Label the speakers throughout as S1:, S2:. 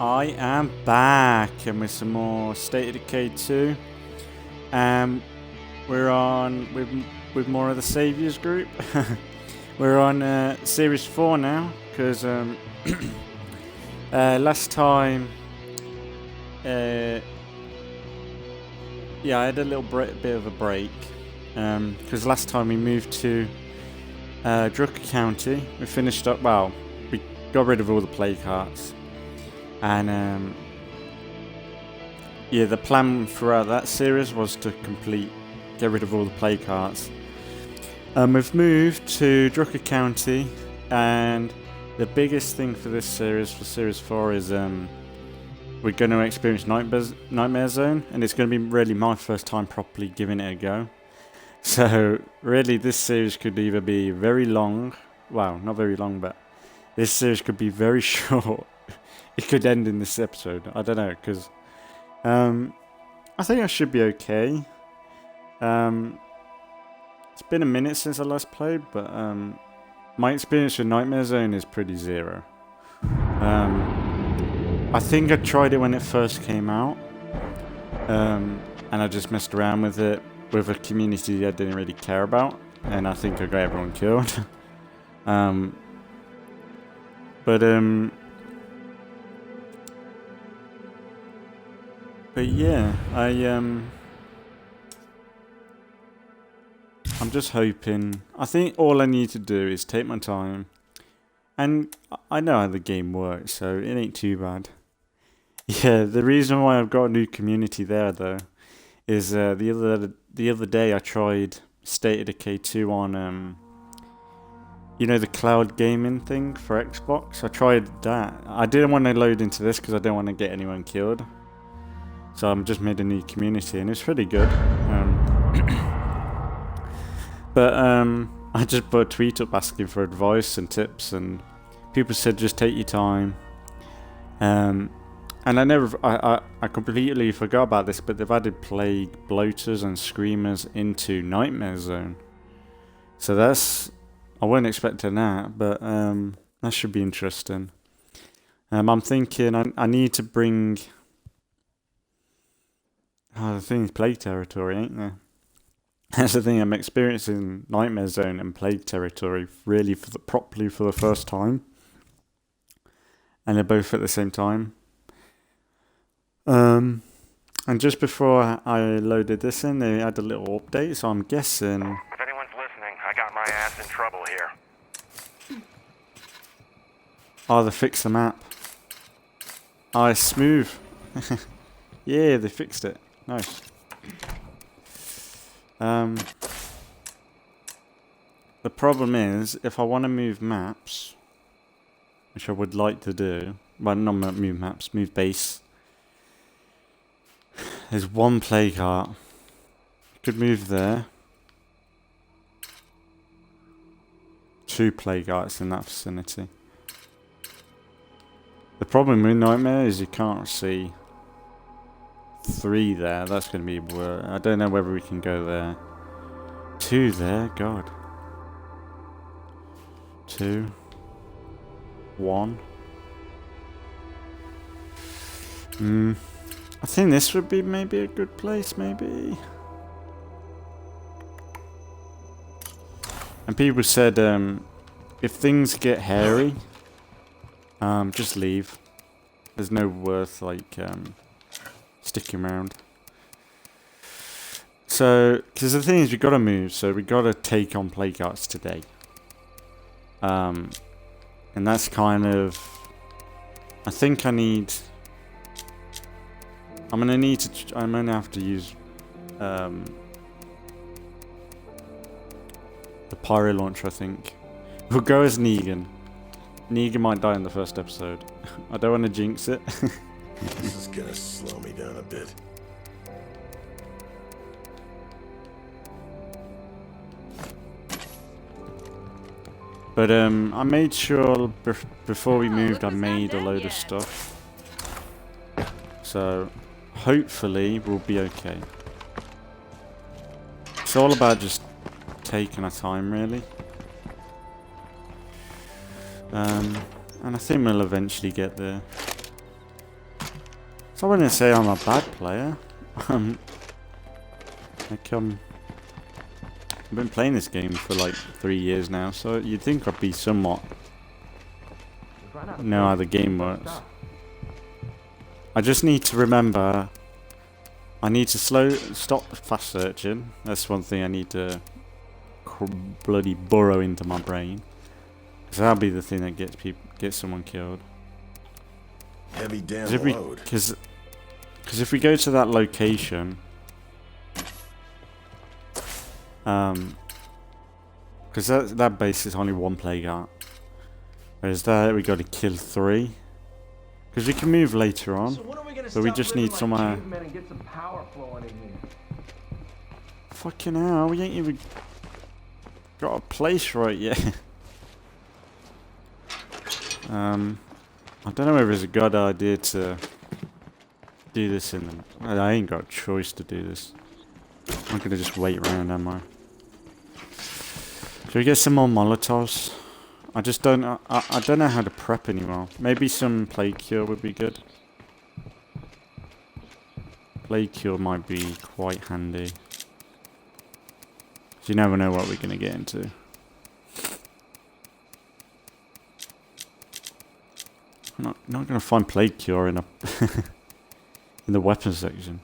S1: I am back and with some more State of Decay 2. We're on with more of the Saviors group. We're on Series 4 now because last time, I had a little bit of a break because last time we moved to Drucker County. We finished up. Well, we got rid of all the plague hearts. And the plan throughout that series was to get rid of all the plague hearts. We've moved to Drucker County, and the biggest thing for this series, for Series 4, is we're going to experience Nightmare Zone, and it's going to be really my first time properly giving it a go. So really this series could either be very long, well, not very long, but this series could be very short. It could end in this episode. I don't know, because I think I should be okay. It's been a minute since I last played, but my experience with Nightmare Zone is pretty zero. I think I tried it when it first came out, and I just messed around with it with a community I didn't really care about, and I think I got everyone killed. But yeah, I'm just hoping. I think all I need to do is take my time, and I know how the game works, so it ain't too bad. Yeah, the reason why I've got a new community there though is the other day I tried State of Decay 2 on the cloud gaming thing for Xbox. I tried that. I didn't want to load into this because I didn't want to get anyone killed. So I'm just made a new community, and it's pretty good. But I just put a tweet up asking for advice and tips, and people said just take your time. And I completely forgot about this, but they've added plague, bloaters, and screamers into Nightmare Zone. So I wasn't expecting that, but that should be interesting. I'm thinking I need to bring. Oh, the thing's plague territory, ain't there? That's the thing. I'm experiencing Nightmare Zone and plague territory really properly for the first time, and they're both at the same time. And just before I loaded this in, they had a little update, so I'm guessing.
S2: If anyone's listening, I got my ass in trouble here.
S1: Oh, they fixed the map. Oh, it's smooth. Yeah, they fixed it. Nice. The problem is, if I want to move maps, which I would like to do, well, not move maps, move base. There's one plague heart. Could move there. 2 plague hearts in that vicinity. The problem with Nightmare is you can't see 3 there. That's going to be worse. I don't know whether we can go there. 2 there. God. 2. 1. I think this would be maybe a good place, maybe. And people said if things get hairy, just leave. There's no worth sticking around. So, because the thing is, we got to move, so we got to take on plague hearts today. And that's kind of. I think I need. I'm gonna have to use the pyro launcher. I think we'll go as Negan. Negan might die in the first episode. I don't want to jinx it.
S3: This is gonna slow me down a bit.
S1: But I made sure before we moved, I made a load of stuff. So hopefully we'll be okay. It's all about just taking our time, really. And I think we'll eventually get there. I wouldn't say I'm a bad player. I've been playing this game for like 3 years now, so you'd think I'd be somewhat know how the game works. I just need to remember I need to stop fast searching. That's one thing I need to bloody burrow into my brain, because that'll be the thing that gets someone killed.
S3: Heavy damn load.
S1: Because if we go to that location, because that base is only one plague art, whereas there we got to kill 3. Because we can move later on, but we just need somewhere. Fucking hell, we ain't even got a place right yet. I don't know whether it's a good idea to do this in them. I ain't got a choice to do this. I'm gonna just wait around, am I? Should we get some more Molotovs? I just don't. I don't know how to prep anymore. Maybe some plague cure would be good. Plague cure might be quite handy. You never know what we're gonna get into. I'm not gonna find plague cure in a in the weapons section.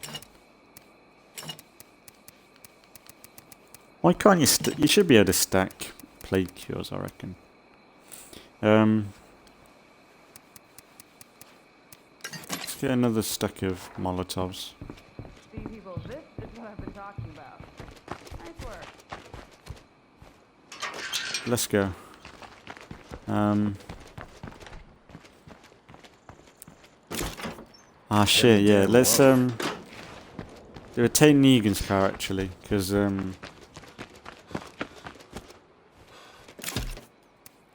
S1: Why can't you? You should be able to stack plague cures, I reckon. Let's get another stack of Molotovs.
S4: See people, this is what I've been talking about. Nice work.
S1: Let's go. Ah shit, yeah. Let's take Negan's car actually, because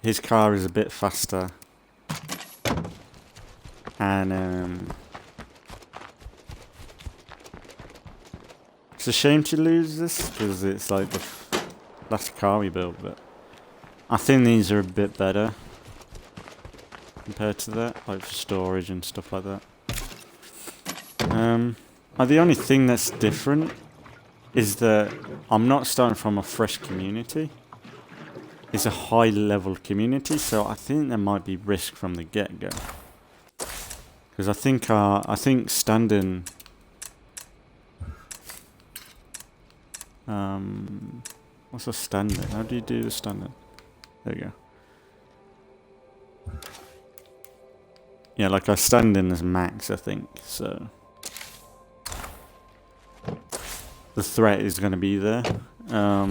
S1: his car is a bit faster, and it's a shame to lose this because it's like the last car we built, but I think these are a bit better compared to that, like for storage and stuff like that. The only thing that's different is that I'm not starting from a fresh community. It's a high level community, so I think there might be risk from the get-go. Because I think standing what's a standing? How do you do the standing? There you go. Yeah, like I stand in as max, I think, so the threat is going to be there.
S4: Well,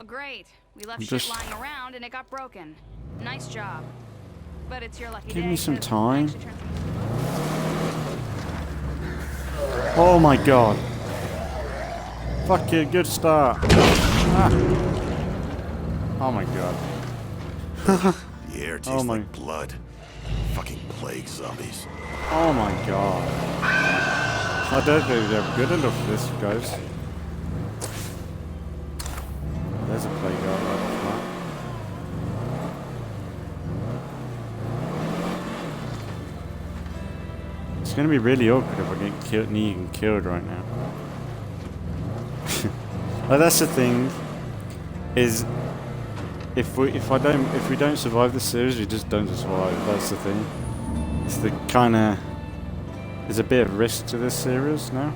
S4: great. We left shit lying around and it got broken. Nice job. But it's your lucky day.
S1: Give me some time. Oh my god. Fuck you, good start. Ah. Oh my god.
S3: The air tastes like blood. Fucking plague zombies.
S1: Oh my god. I don't think they're good enough for this, guys. There's a plague out right off that. It's gonna be really awkward if I get Negan killed right now. Like, that's the thing. Is if we don't survive the series, we just don't survive. That's the thing. It's the kind of. There's a bit of risk to this series now.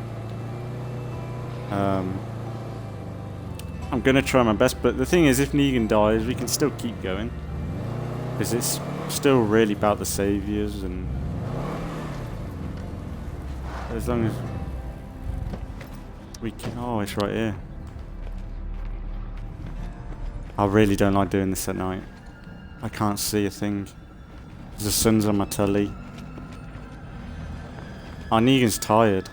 S1: I'm gonna try my best, but the thing is, if Negan dies, we can still keep going, because it's still really about the saviors, and as long as we can. Oh, it's right here. I really don't like doing this at night. I can't see a thing. The sun's on my telly. Oh, Negan's tired.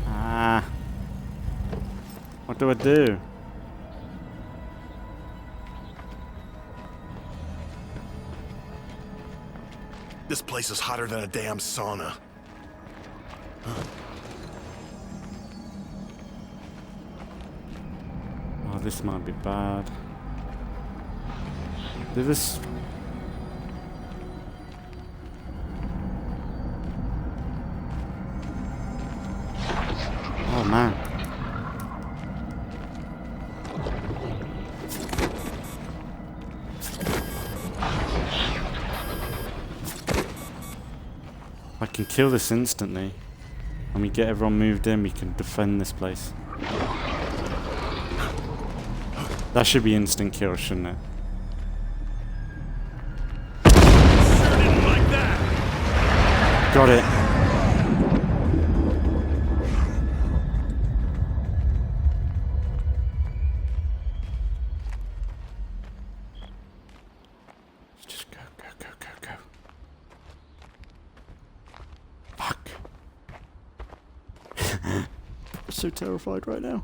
S1: Ah. What do I do?
S3: This place is hotter than a damn sauna.
S1: Oh, this might be bad. Did this I can kill this instantly. And we get everyone moved in, we can defend this place. That should be instant kill, shouldn't it?
S3: Sure didn't like that.
S1: Got it. Just go, go, go, go, go. Fuck. I'm so terrified right now.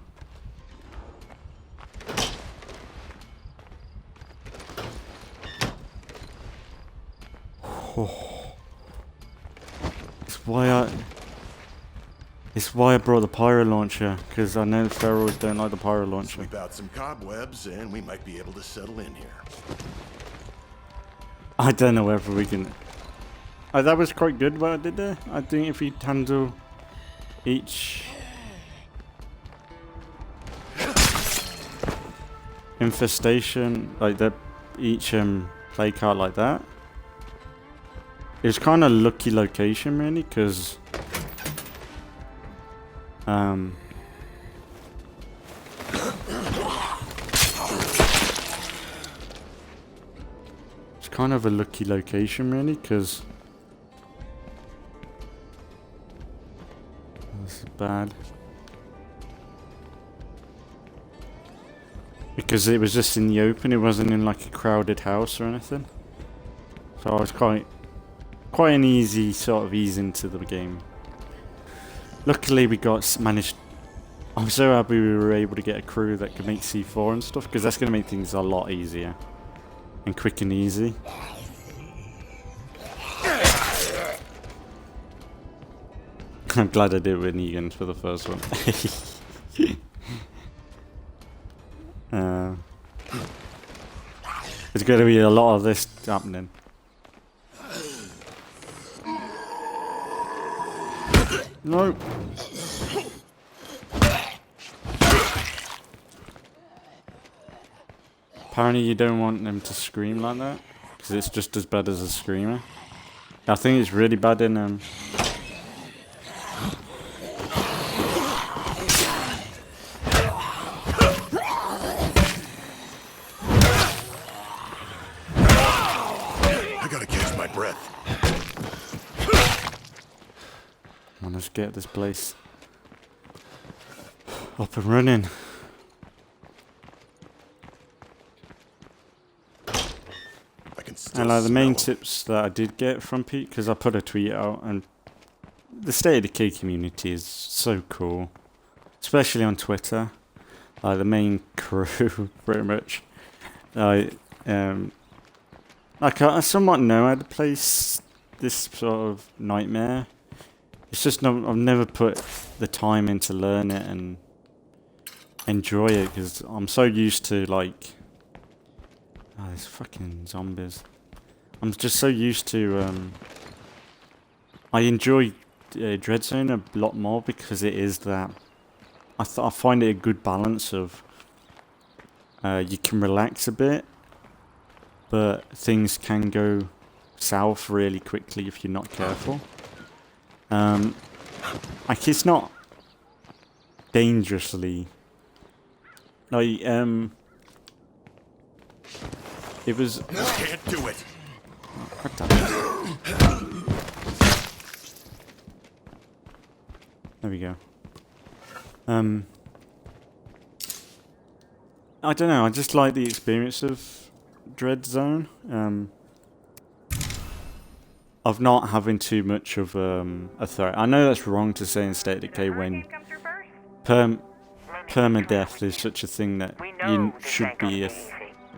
S1: It's why I brought the pyro launcher, because I know ferals don't like the pyro launcher.
S3: Sweep out some cobwebs, and we might be able to settle in here.
S1: I don't know whether we can. Oh, that was quite good what I did there. I think if we handle each infestation, like that, each play card like that. It's kind of lucky location really, because it's kind of a lucky location really, because this is bad. Because it was just in the open, it wasn't in like a crowded house or anything. So I was quite an easy sort of ease into the game. Luckily we managed. I'm so happy we were able to get a crew that could make C4 and stuff, because that's going to make things a lot easier and quick and easy. I'm glad I did it with Negan for the first one. There's going to be a lot of this happening. No. Apparently you don't want them to scream like that, because it's just as bad as a screamer. I think it's really bad in I
S3: gotta catch my breath.
S1: Let's get this place up and running. And like the main tips that I did get from Pete, because I put a tweet out, and the State of Decay community is so cool, especially on Twitter. Like the main crew, pretty much. Like I somewhat know how to play this sort of nightmare. It's just I've never put the time in to learn it and enjoy it, because I'm so used to like, oh, these fucking zombies. I'm just so used to I enjoy Dread Zone a lot more, because it is that I find it a good balance of you can relax a bit, but things can go south really quickly if you're not careful. Like it's not dangerously like it was.
S3: Can't do it.
S1: God damn it. There we go. I don't know, I just like the experience of Dread Zone. Of not having too much of a threat. I know that's wrong to say in State of Decay when permadeath is such a thing that you should be a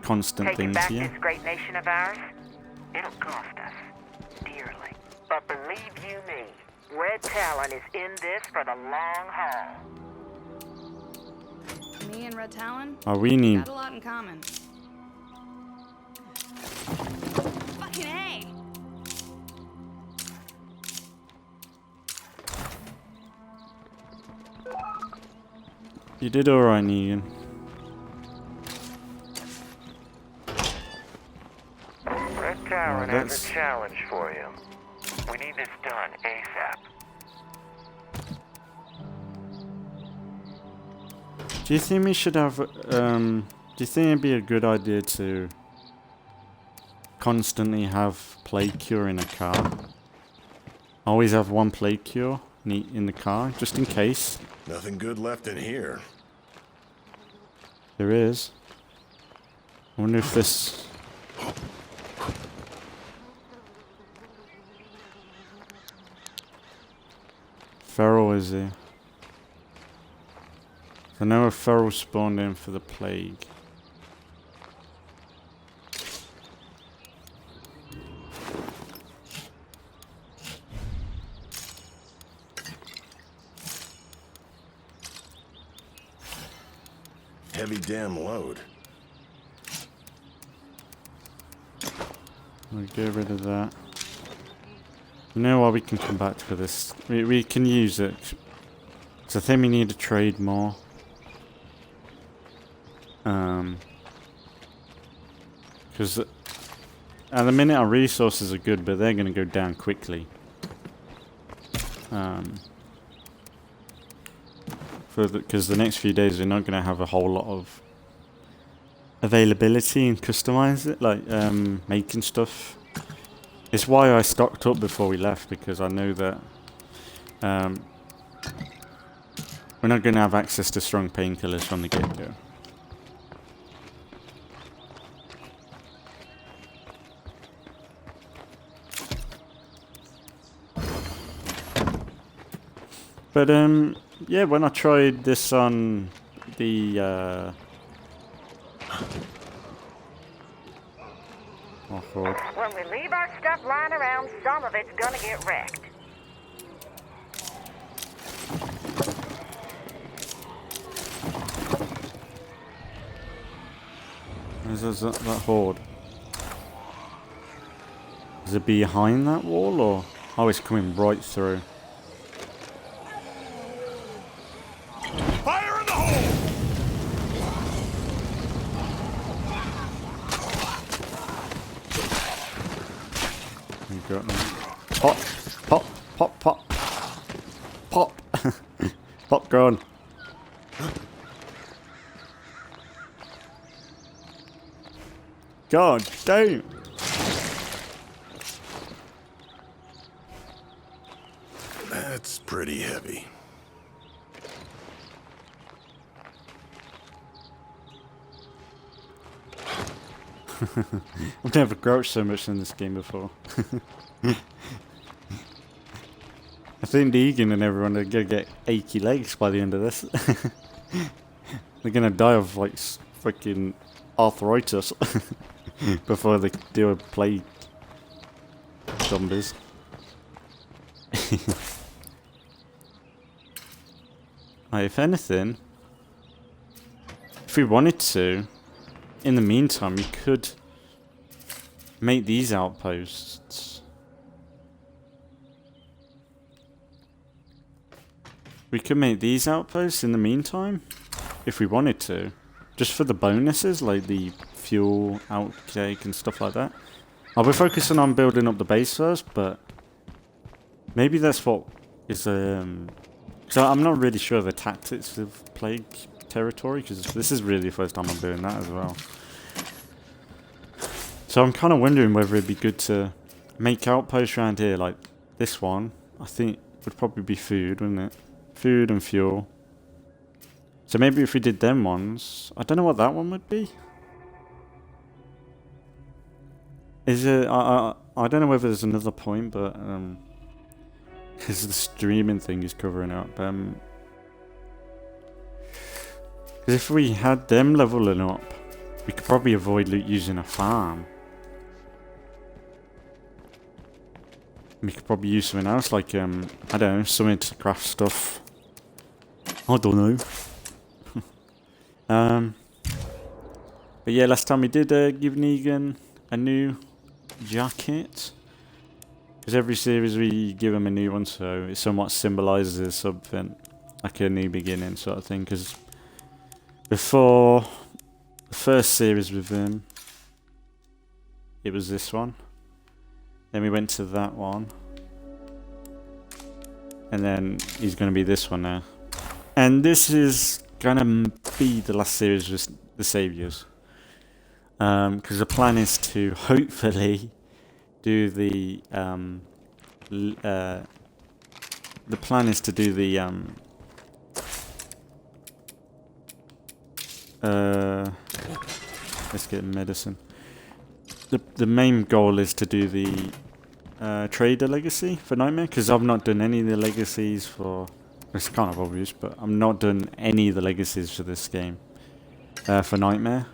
S1: constant thing to you.
S5: This great nation of ours, it'll cost us dearly. But believe you me, Red Talon is in this for the long haul.
S4: Me and Red Talon?
S1: Oh, we need.
S4: Got a lot in common. Fucking A!
S1: You did alright, Negan.
S2: Red Talon has a challenge for you. We need this done ASAP.
S1: Do you think we should have, do you think it'd be a good idea to constantly have plague cure in a car? Always have one plague cure in the car, just in case.
S3: Nothing good left in here.
S1: There is. I wonder if this... Feral is he? I know a feral spawned in for the plague.
S3: Heavy damn load.
S1: We'll get rid of that. You know what, we can come back to this. We can use it. Because I think we need to trade more. Because at the minute our resources are good, but they're going to go down quickly. Because the next few days we're not going to have a whole lot of availability and customize it, like making stuff. It's why I stocked up before we left, because I know that we're not going to have access to strong painkillers from the get-go. But yeah, when I tried this on the off-road.
S5: When we leave our stuff lying around, some of it's gonna get wrecked.
S1: Is that horde? Is it behind that wall, or? Oh, it's coming right through.
S3: Fire in the hole!
S1: You got them. Pop, pop, pop, pop, pop, popcorn. God damn.
S3: That's pretty heavy.
S1: I've never crouched so much in this game before. I think Negan and everyone are gonna get achy legs by the end of this. They're gonna die of like freaking arthritis before they do a plague zombies. Like, if anything, if we wanted to, in the meantime, we could make these outposts. We could make these outposts in the meantime, if we wanted to. Just for the bonuses, like the fuel, outtake and stuff like that. I'll be focusing on building up the base first, but maybe that's what is... So I'm not really sure of the tactics of Plague territory, because this is really the first time I'm doing that as well. So I'm kind of wondering whether it'd be good to make outposts around here, like this one. I think would probably be food, wouldn't it? Food and fuel. So maybe if we did them ones, I don't know what that one would be. Is it? I don't know whether there's another point, but because the streaming thing is covering up. Because if we had them leveling up, we could probably avoid using a farm. We could probably use something else, like I don't know, something to craft stuff. I don't know. But yeah, last time we did give Negan a new jacket. Because every series we give him a new one, so it somewhat symbolises something, like a new beginning sort of thing. Because before the first series with him, it was this one. Then we went to that one. And then he's going to be this one now. And this is going to be the last series with The Saviors. Because the plan is to hopefully do the... the plan is to do the... let's get medicine. The main goal is to do the Trader Legacy for Nightmare, because I've not done any of the legacies for... It's kind of obvious, but I've not done any of the legacies for this game for Nightmare.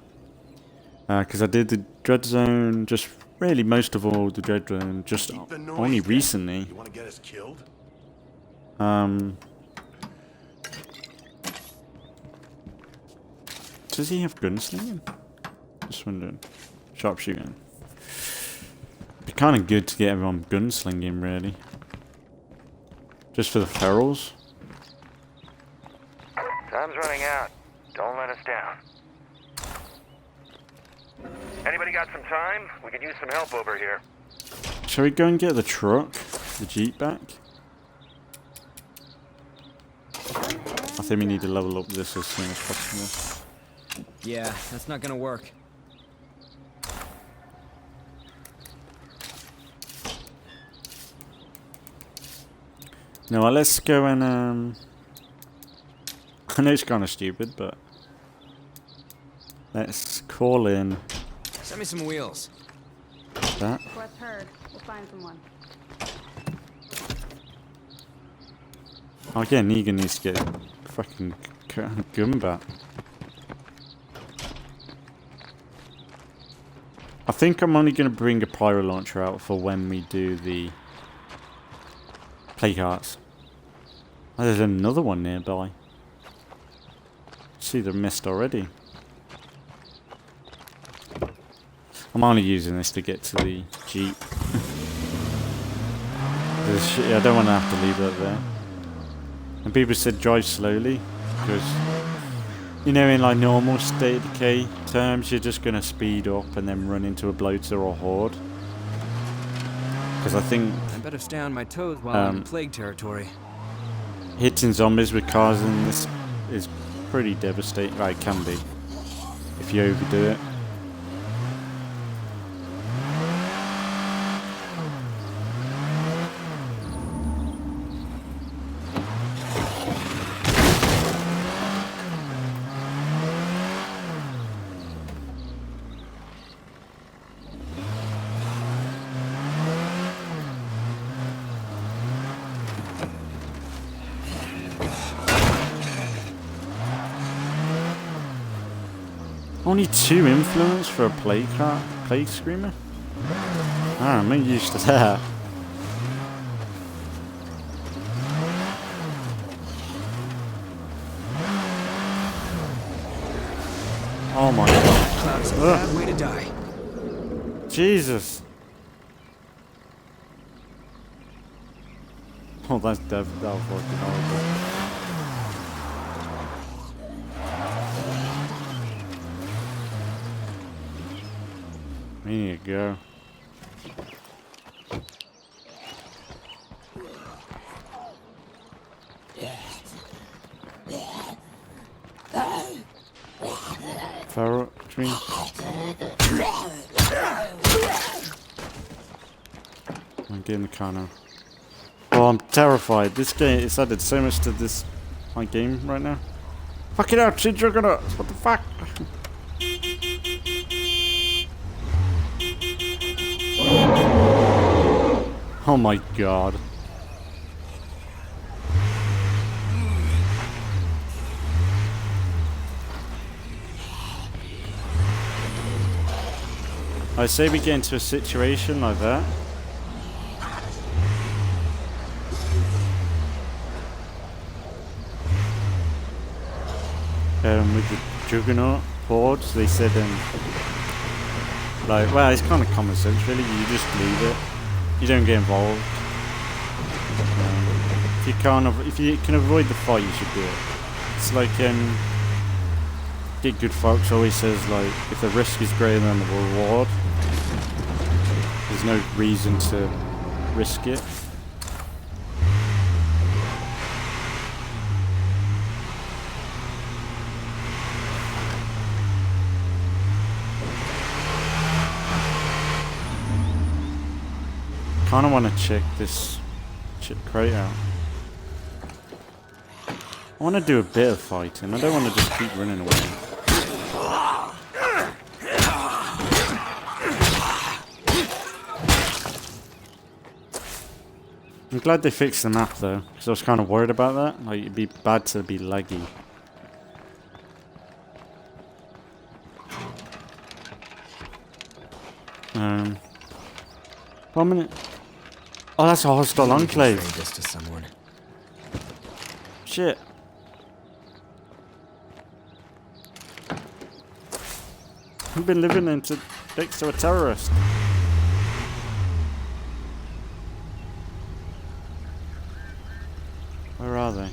S1: Because I did the Dread Zone, just really most of all the Dread Zone, just only recently.
S3: You want to get us killed?
S1: Does he have gunslinging? Just wondering. Sharpshooting. Be kind of good to get everyone gunslinging, really. Just for the ferals.
S2: Time's running out. Don't let us down. Anybody got some time? We could use some help over here.
S1: Shall we go and get the truck? The Jeep back? I think we need to level up this as soon as possible.
S6: Yeah, that's not gonna work.
S1: No, well, let's go and I know it's kind of stupid, but let's call in
S6: Send me some wheels.
S1: that.
S4: Quest heard. We'll find someone.
S1: Oh, yeah, Negan needs to get fucking gun back. I think I'm only going to bring a pyro launcher out for when we do the play carts. Oh, there's another one nearby. See, they're missed already. I'm only using this to get to the Jeep. I don't want to have to leave that there. And people said drive slowly, because, you know, in like normal State of Decay terms, you're just going to speed up and then run into a bloater or horde. Because I think...
S6: I better stay on my toes while I'm in plague territory.
S1: Hitting zombies with cars in this is pretty devastating. Well, it can be, if you overdo it. Only 2 influence for a plague screamer? Ah, I'm not used to that. Oh my god.
S6: Cloud's a bad way to die.
S1: Jesus. Oh, that's fucking horrible. There you go. Farrell, what do you mean? I'm getting the car now. Oh, I'm terrified. This game, it's added so much to this my game right now. Fuck it out, shit, Juggernaut! What the fuck? Oh my god. I say we get into a situation like that. With the Juggernaut boards, they said, like, well, it's kind of common sense, really. You just leave it. You don't get involved. If you can avoid the fight, you should do it. It's like, Get Good Fox always says, like, if the risk is greater than the reward, there's no reason to risk it. kind of want to check this crate out. I want to do a bit of fighting. I don't want to just keep running away. I'm glad they fixed the map though, because I was kind of worried about that. Like, it'd be bad to be laggy. One minute. Oh, that's a hostile enclave.
S6: Trade this to someone.
S1: Shit. I've been living next to a terrorist. Where are they?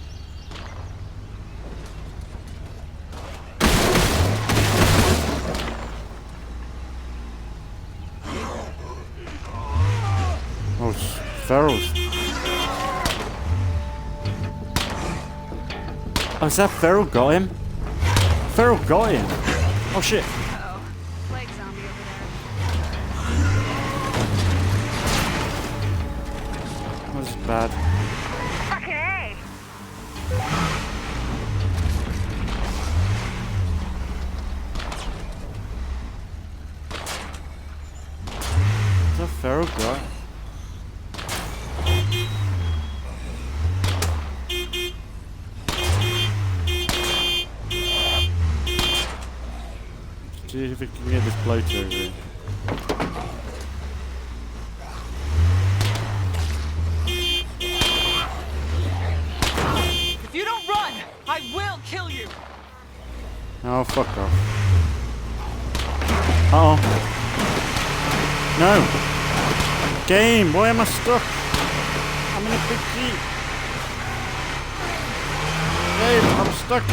S1: Oh, ferals. Oh, is that feral got him? Feral got him. Oh shit.
S4: Uh-oh. Plague zombie over there.
S1: That was bad.
S5: Fucking A!
S1: Is that feral guy? See if we can get this bloater over here.
S7: If you don't run, I will kill you.
S1: Oh, fuck off. Uh-oh. No! Game! Why am I stuck? I'm in a big jeep. Game, I'm stuck.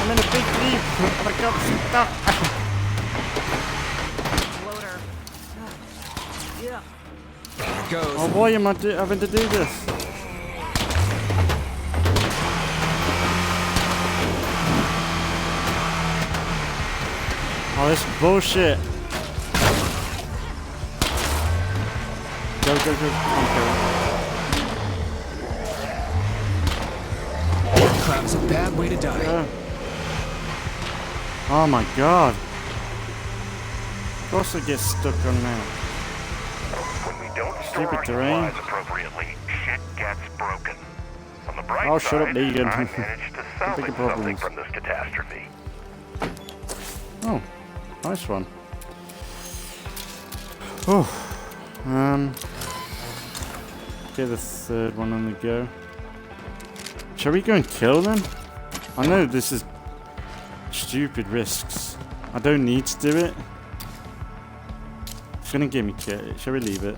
S1: I'm in a big jeep. And I got stuck.
S4: Loader.
S7: Yeah.
S6: There it goes.
S1: Oh, why am I having to do this? Oh, this is bullshit. Go, go, go.
S6: Cloud's a bad way to die.
S1: Okay. Oh my god. Of course I get stuck on that.
S2: When we don't store
S1: Stupid
S2: our
S1: terrain.
S2: supplies appropriately, shit gets broken. On the bright
S1: Oh,
S2: side,
S1: shut up, Negan.
S2: I managed to salvage
S1: Bigger
S2: something
S1: problems.
S2: from this catastrophe.
S1: Oh, nice one. Oh, get the third one on the go. Shall we go and kill them? I know this is stupid risks. I don't need to do it. It's gonna give me kit. Shall we leave it?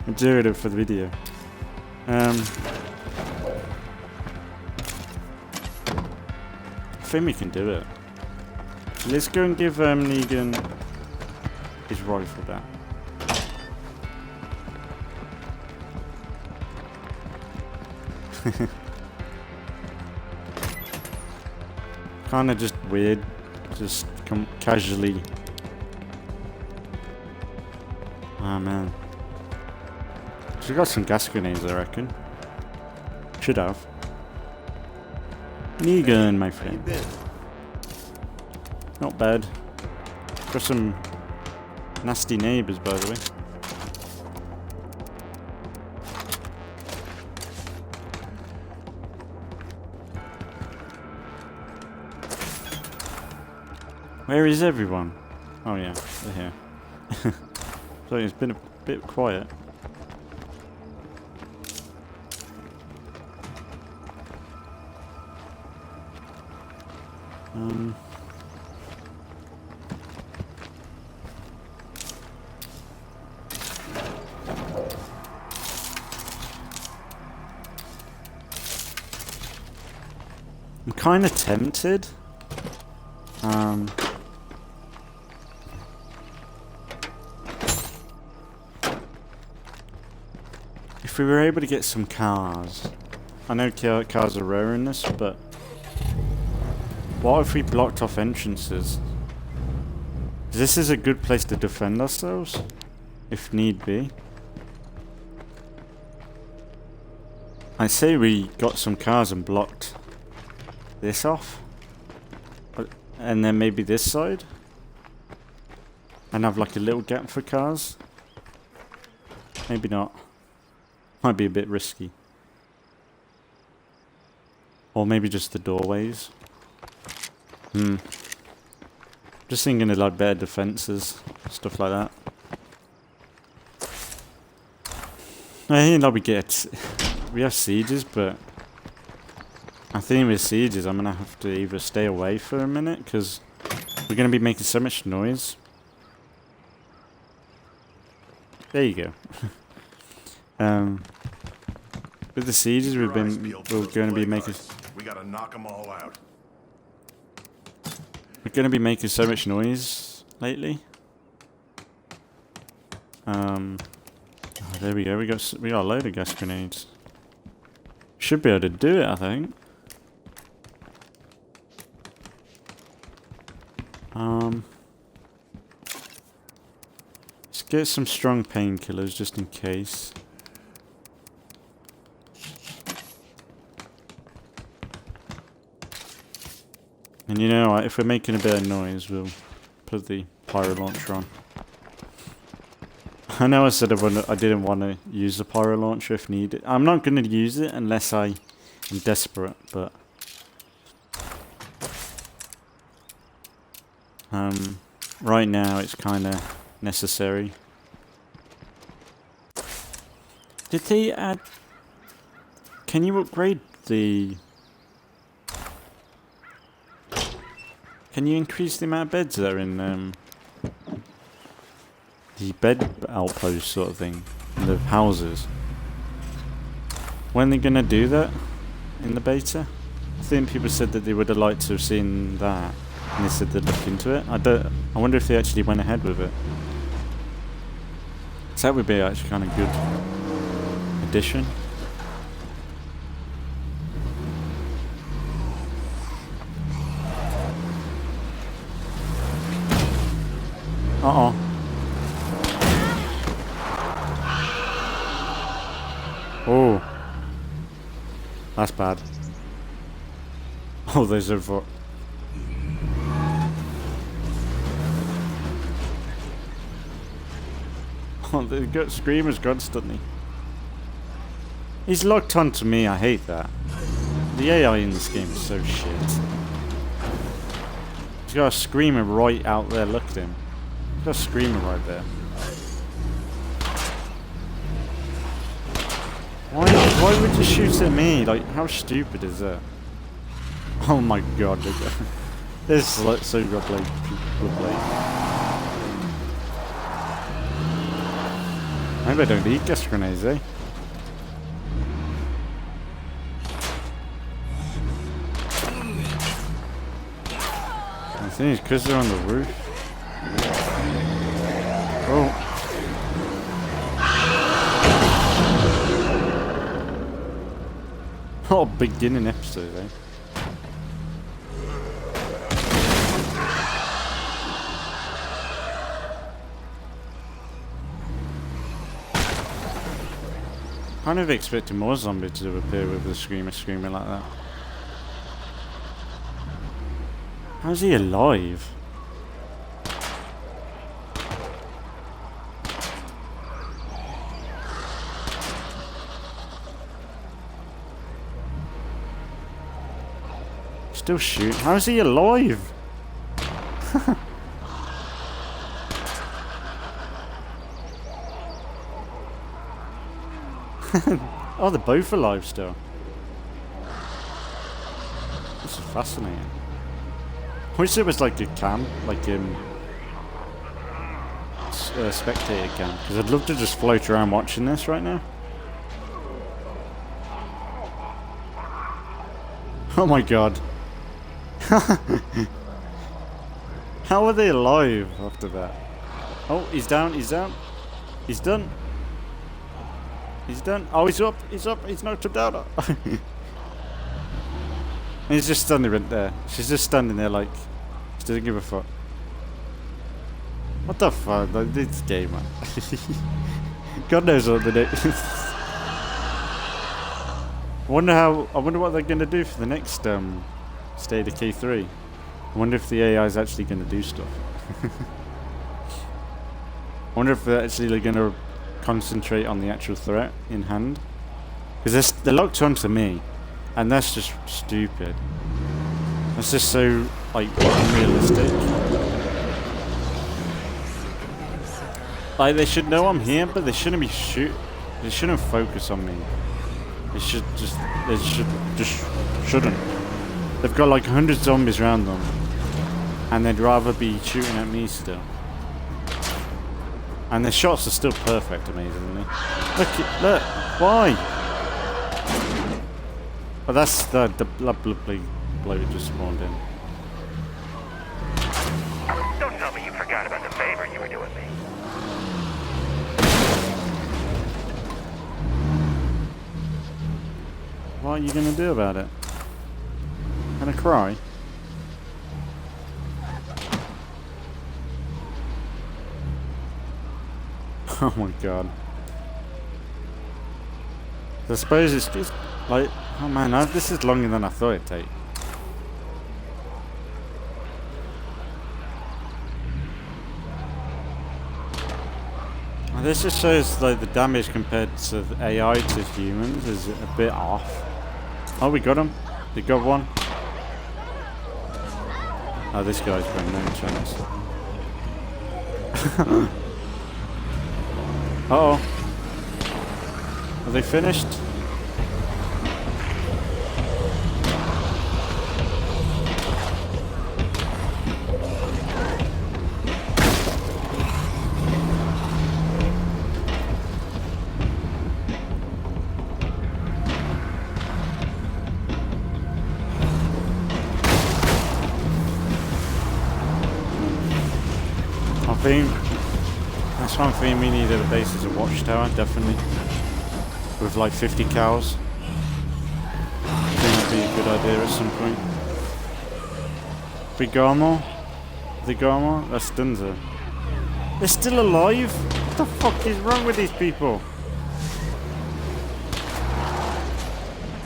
S1: I'm doing it for the video. I think we can do it. Let's go and give Negan his rifle back. Kinda just weird. Just come casually. Oh man. She got some gas grenades, I reckon. Should have. Negan, my friend. Not bad. Got some nasty neighbours, by the way. Where is everyone? Oh yeah, they're here. So it's been a bit quiet. I'm kind of tempted. If we were able to get some cars, I know cars are rare in this, but what if we blocked off entrances This is a good place to defend ourselves, if need be. I say we got some cars and blocked this off. And then maybe this side. And have like a little gap for cars. Maybe not. Might be a bit risky. Or maybe just the doorways. Just thinking of like better defenses, stuff like that. I think that we have sieges, but I think with sieges I'm gonna have to either stay away for a minute because we're gonna be making so much noise. There you go. With the sieges we're going to be making.
S3: We gotta knock them all out.
S1: We're going to be making so much noise lately. Oh, there we go. We got a load of gas grenades. Should be able to do it, I think. Let's get some strong painkillers just in case. And you know what, if we're making a bit of noise, we'll put the pyro launcher on. I know I said I didn't want to use the pyro launcher if needed. I'm not going to use it unless I am desperate, but... right now it's kind of necessary. Did they add... Can you upgrade the... Can you increase the amount of beds that are in the bed outpost sort of thing in the houses? When are they gonna do that in the beta? I think people said that they would have liked to have seen that, and they said they'd look into it. I wonder if they actually went ahead with it. So that would be actually kind of good addition. Uh-oh. Oh. That's bad. Oh, there's a vote. Oh, the gut screamers constantly. He's locked onto me, I hate that. The AI in this game is so shit. He's got a screamer right out there, look at him. He's got a screamer right there. Why would you shoot at me? Like, how stupid is that? Oh my god, this is like so lovely. Maybe I don't need gas grenades, eh? I think it's because they're on the roof. Oh. Oh, beginning episode, eh? Kind of expecting more zombies to appear with the screamer screaming like that. How's he alive? Still shoot. How is he alive? Oh, they're both alive still. This is fascinating. I wish it was like a cam, like spectator cam, because I'd love to just float around watching this right now. Oh my god. How are they alive after that? Oh, he's down, he's down. He's done. He's done. Oh, he's up, he's knocked him down. And he's just standing right there. She's just standing there like, she doesn't give a fuck. What the fuck? Like, this game, man. God knows what they do. I wonder what they're gonna do for the next State of Decay 3. I wonder if the AI is actually gonna do stuff. I wonder if they're actually gonna concentrate on the actual threat in hand. Because they're locked onto me, and that's just stupid. That's just so, like, unrealistic. Like, they should know I'm here, but they shouldn't be they shouldn't focus on me. They shouldn't. They've got like 100 zombies around them, and they'd rather be shooting at me still. And their shots are still perfect, amazingly. Look, why? But that's the bloke just spawned in.
S2: Don't tell me you forgot about the favor you were doing me.
S1: What are you gonna do about it? Gonna cry? Oh my god. I suppose it's just like, oh man, this is longer than I thought it'd take. This just shows like the damage compared to the AI to humans is a bit off. Oh, we got him. We got one. Oh, this guy's got no chance. Uh-oh. Are they finished? That's one thing we need at the base is a watchtower, definitely. With like 50 cows. I think that'd be a good idea at some point. The Garmo? That stuns her. They're still alive? What the fuck is wrong with these people?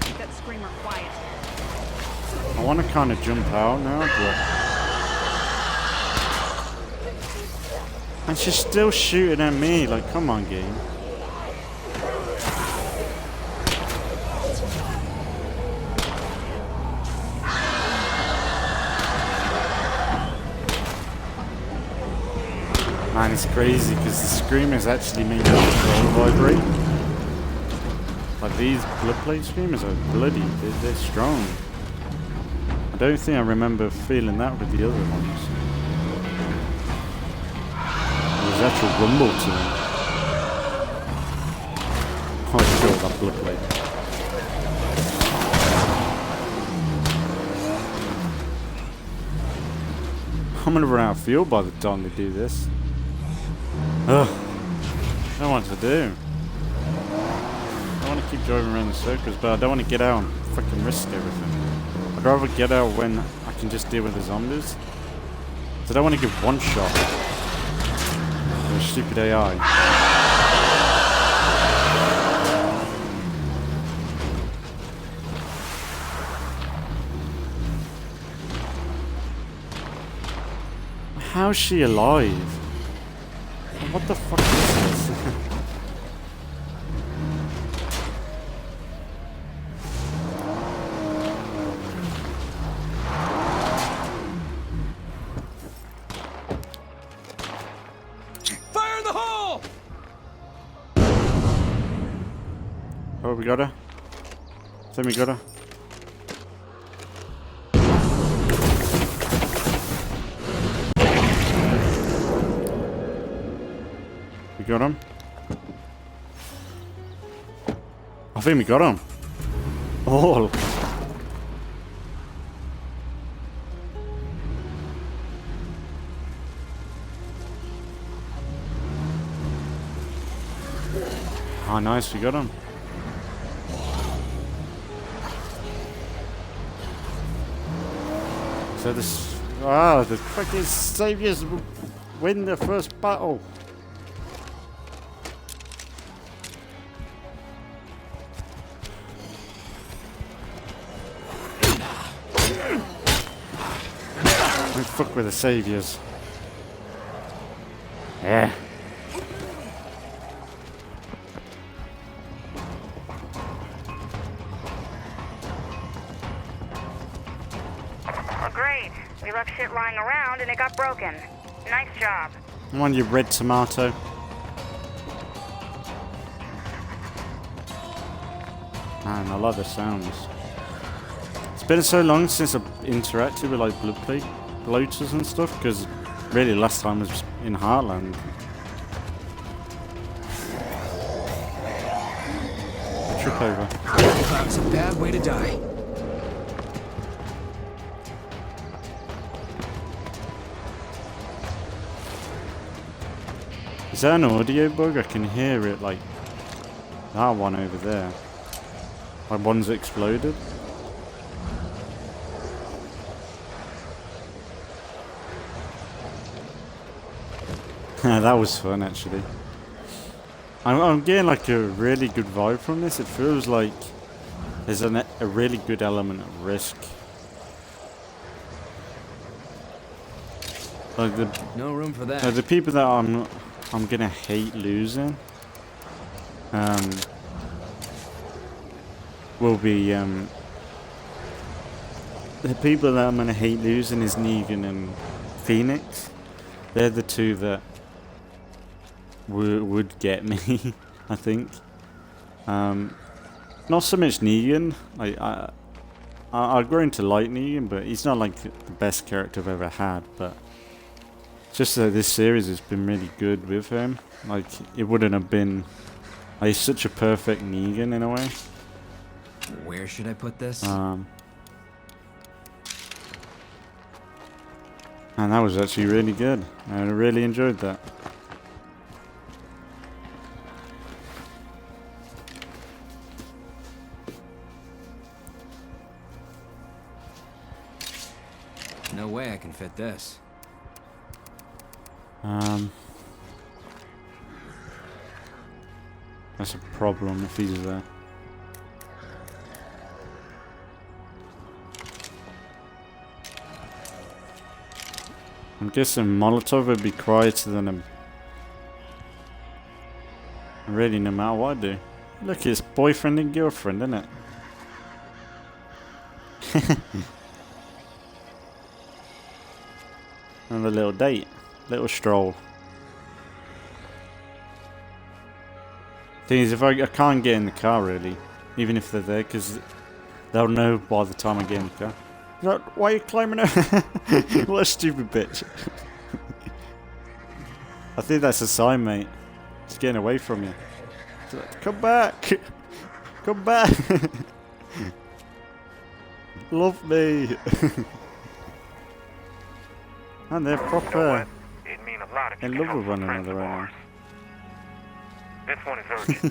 S4: Keep that screamer quiet.
S1: I want to kind of jump out now, but... And she's still shooting at me, like, come on, game. Man, it's crazy, because the screamers actually make the controller vibrate. Like, these blood plate screamers are bloody, they're strong. I don't think I remember feeling that with the other ones. There's actual rumble to them. Oh, I feel that blood plate. I'm gonna run out of fuel by the time they do this. Ugh. I don't know what to do. I want to keep driving around the circles, but I don't want to get out and fucking risk everything. I'd rather get out when I can just deal with the zombies. So I don't want to give one shot. Stupid AI. How's she alive? What the fuck is this? Oh, we got her. I think we got her. We got him. I think we got him. Oh. Oh, nice, we got him. So this, the fucking saviors win the first battle. Don't fuck with the saviors. Yeah.
S5: Oh, great. We left shit lying around and it got broken. Nice job.
S1: Come on, you red tomato. Man, I love the sounds. It's been so long since I've interacted with like blood bloaters and stuff, because really last time was in Heartland. Trip over.
S6: That's a bad way to die.
S1: Is that an audio bug? I can hear it like that one over there. Like one's exploded. That was fun actually. I'm getting like a really good vibe from this. It feels like there's a really good element of risk. Like
S6: No room for that.
S1: the people that I'm gonna hate losing will be the people that I'm gonna hate losing is Negan and Phoenix. They're the two that would get me, I think. Not so much Negan. I've grown to like Negan, but he's not like the best character I've ever had. But just that this series has been really good with him. Like it wouldn't have been. Like, he's such a perfect Negan in a way.
S6: Where should I put this?
S1: And that was actually really good. I really enjoyed that.
S6: No way I can fit this.
S1: That's a problem if he's there. I'm guessing Molotov would be quieter than him. Really, no matter what I do. Look, it's boyfriend and girlfriend, isn't it? Have a little date, little stroll. Thing is, if I can't get in the car really, even if they're there, because they'll know by the time I get in the car. Like, why are you climbing over? What a stupid bitch. I think that's a sign, mate. It's getting away from you. It's like, come back! Come back! Love me! And they're proper
S2: It'd mean a lot if you
S1: in
S2: could
S1: love
S2: help
S1: with one
S2: some friends
S1: another
S2: of
S1: right
S2: ours. This one is urgent.
S1: now.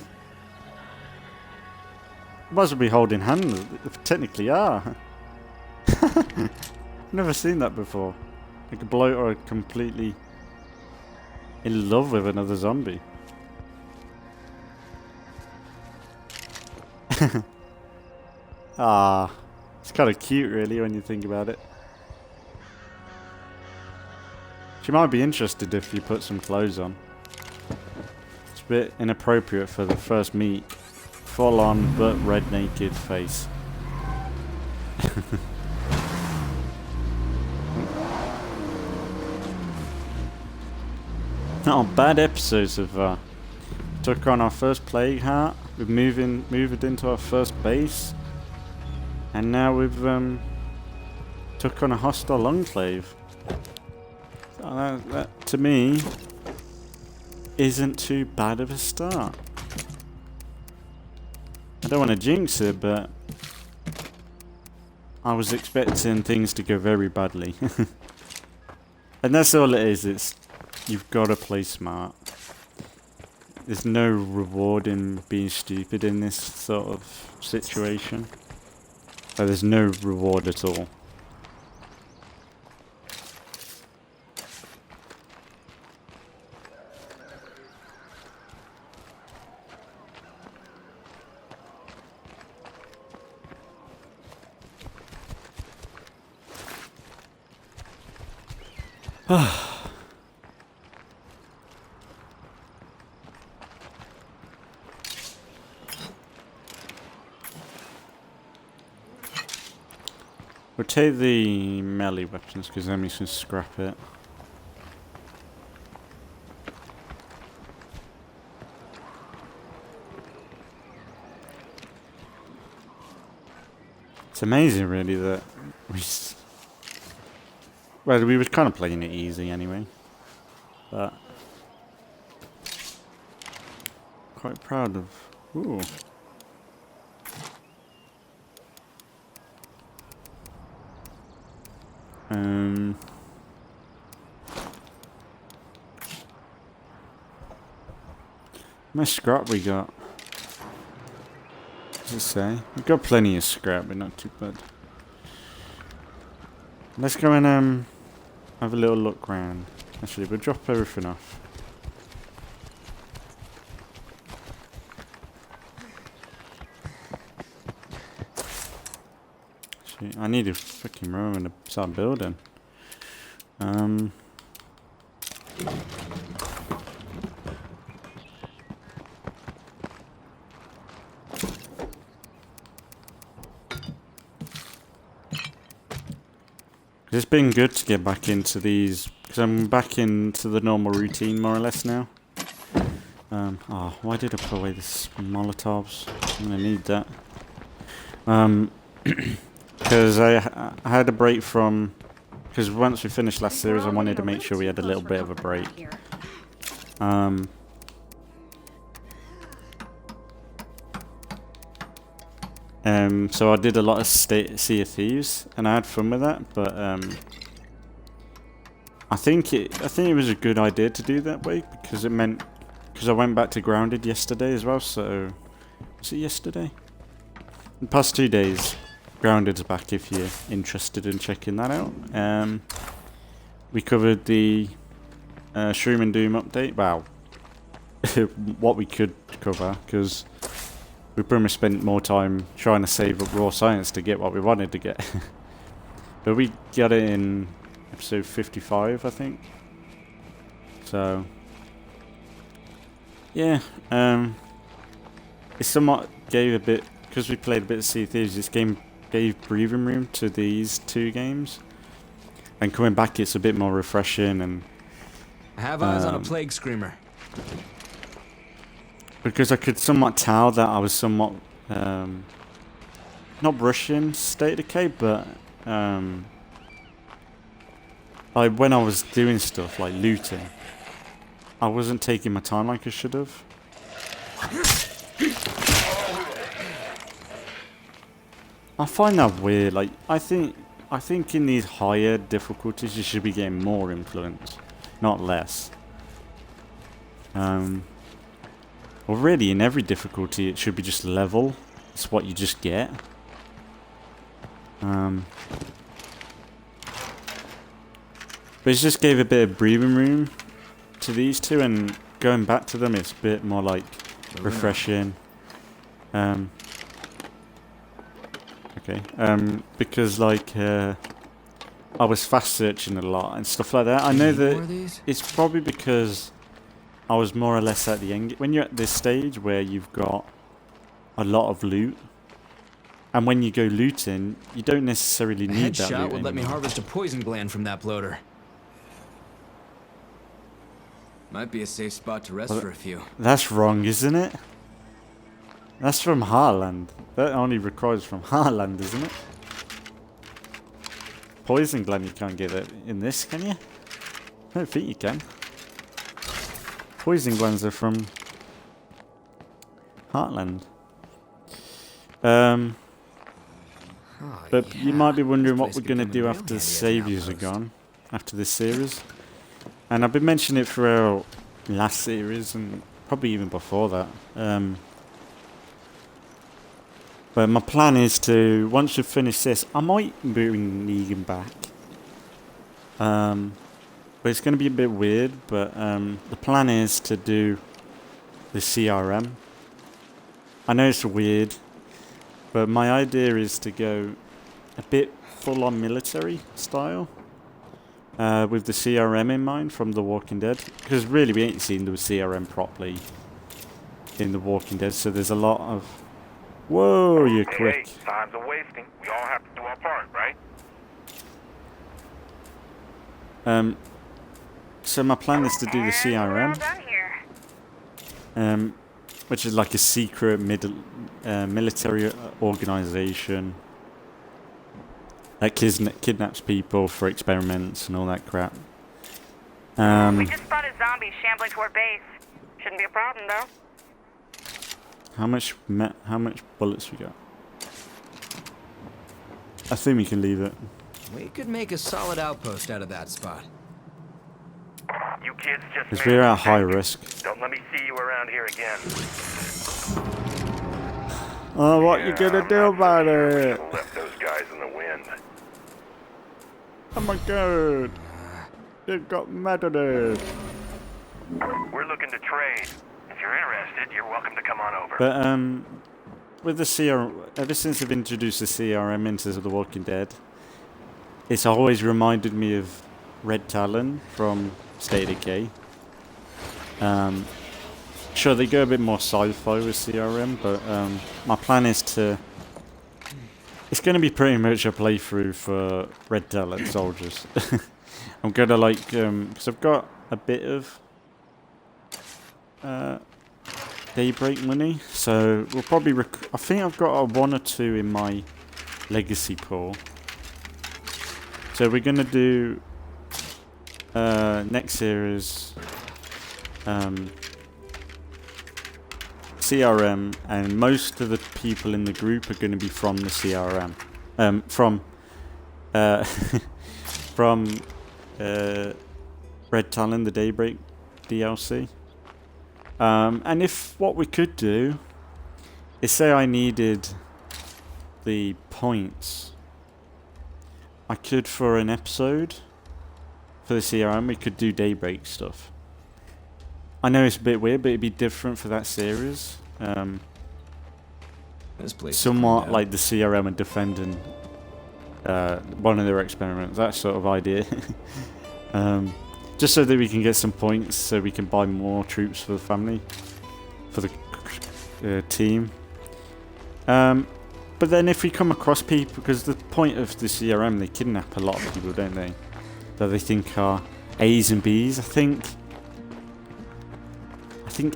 S1: Might as well be holding hands. They technically are. Never seen that before. Like a bloke or completely in love with another zombie. Ah, it's kind of cute, really, when you think about it. She might be interested if you put some clothes on. It's a bit inappropriate for the first meet. Full on, but red naked face. Not bad episodes of took on our first plague heart. We've moved into our first base, and now we've took on a hostile enclave. So that to me isn't too bad of a start. I don't want to jinx it, but I was expecting things to go very badly. And that's all it is. It's you've got to play smart. There's no reward in being stupid in this sort of situation. So there's no reward at all. We'll take the melee weapons because then we can scrap it. It's amazing, really, that we were kind of playing it easy anyway, but quite proud of. Ooh. How much scrap we got? What does it say? We've got plenty of scrap, but not too bad. Let's go and have a little look round. Actually, we'll drop everything off. Actually, I need a fucking room to start building. It's been good to get back into these, because I'm back into the normal routine more or less now. Oh, why did I put away this Molotovs? I'm gonna need that. Because I had a break from, because once we finished last series, I wanted to make sure we had a little bit of a break. So I did a lot of Sea of Thieves, and I had fun with that. But I think it was a good idea to do that way because it meant I went back to Grounded yesterday as well. So was it yesterday? The past 2 days, Grounded's back. If you're interested in checking that out, we covered the Shroom and Doom update. Wow, what we could cover because. We pretty much spent more time trying to save up raw science to get what we wanted to get. But we got it in episode 55, I think. So, yeah. It somewhat gave a bit, because we played a bit of Sea of Thieves, this game gave breathing room to these 2 games. And coming back, it's a bit more refreshing. And
S6: I have eyes on a plague screamer.
S1: Because I could somewhat tell that I was somewhat, not rushing State of Decay, but like when I was doing stuff like looting, I wasn't taking my time like I should have. I find that weird. Like I think in these higher difficulties you should be getting more influence, not less. Well, really, in every difficulty, it should be just level. It's what you just get. But it just gave a bit of breathing room to these 2, and going back to them, it's a bit more like refreshing. Okay. Because like I was fast searching a lot and stuff like that. I know that it's probably because I was more or less at the end. When you're at this stage where you've got a lot of loot, and when you go looting, you don't necessarily need that loot
S6: headshot would let me
S1: anymore.
S6: harvest a poison gland from that bloater. Might be a safe spot to rest for a few.
S1: That's wrong, isn't it? That's from Heartland. That only requires from Heartland, isn't it? Poison gland, you can't get it in this, can you? I don't think you can. Poison glands are from Heartland. But you might be wondering what we're going to do after the Saviors are gone, after this series. And I've been mentioning it throughout last series and probably even before that. But my plan is to, once we finish this, I might bring Negan back. But it's going to be a bit weird, but the plan is to do the CRM. I know it's weird, but my idea is to go a bit full-on military style. with the CRM in mind from The Walking Dead. Because really we ain't seen the CRM properly in The Walking Dead, so there's a lot of... Whoa, you're quick.
S2: Hey, time's a wasting. We all have to do our part, right?
S1: So my plan is to do the
S5: We're all
S1: CRM,
S5: done here.
S1: which is like a secret military organization that kidnaps people for experiments and all that crap.
S5: We just spotted zombies shambling toward base. Shouldn't be a problem, though.
S1: How much bullets we got? I think we can leave it.
S6: We could make a solid outpost out of that spot.
S2: You kids just
S1: Because
S2: made
S1: we're
S2: a
S1: at high
S2: mistake.
S1: risk.
S2: Don't let me see you around here again.
S1: Oh, what you gonna do about it?
S2: Left those guys in the wind.
S1: Oh my god. They got mad at it.
S2: We're looking to trade. If you're interested, you're welcome to come on over.
S1: But with the CRM, ever since they've introduced the CRM into The Walking Dead, it's always reminded me of Red Talon from State of Decay. Sure, they go a bit more sci-fi with CRM, but my plan is to... It's going to be pretty much a playthrough for Red Talon soldiers. I'm going to like... because I've got a bit of... Daybreak money, so we'll probably... I think I've got a 1 or 2 in my legacy pool. So we're going to do... next series... CRM, and most of the people in the group are going to be from the CRM. From Red Talon, the Daybreak DLC. And if what we could do is say I needed the points, I could, for an episode for the CRM, we could do Daybreak stuff. I know it's a bit weird, but it'd be different for that series.
S6: This place
S1: Somewhat like the CRM and defending one of their experiments, that sort of idea. Just so that we can get some points, so we can buy more troops for the family, for the team. But then if we come across people, because the point of the CRM, they kidnap a lot of people, don't they? That they think are A's and B's. I think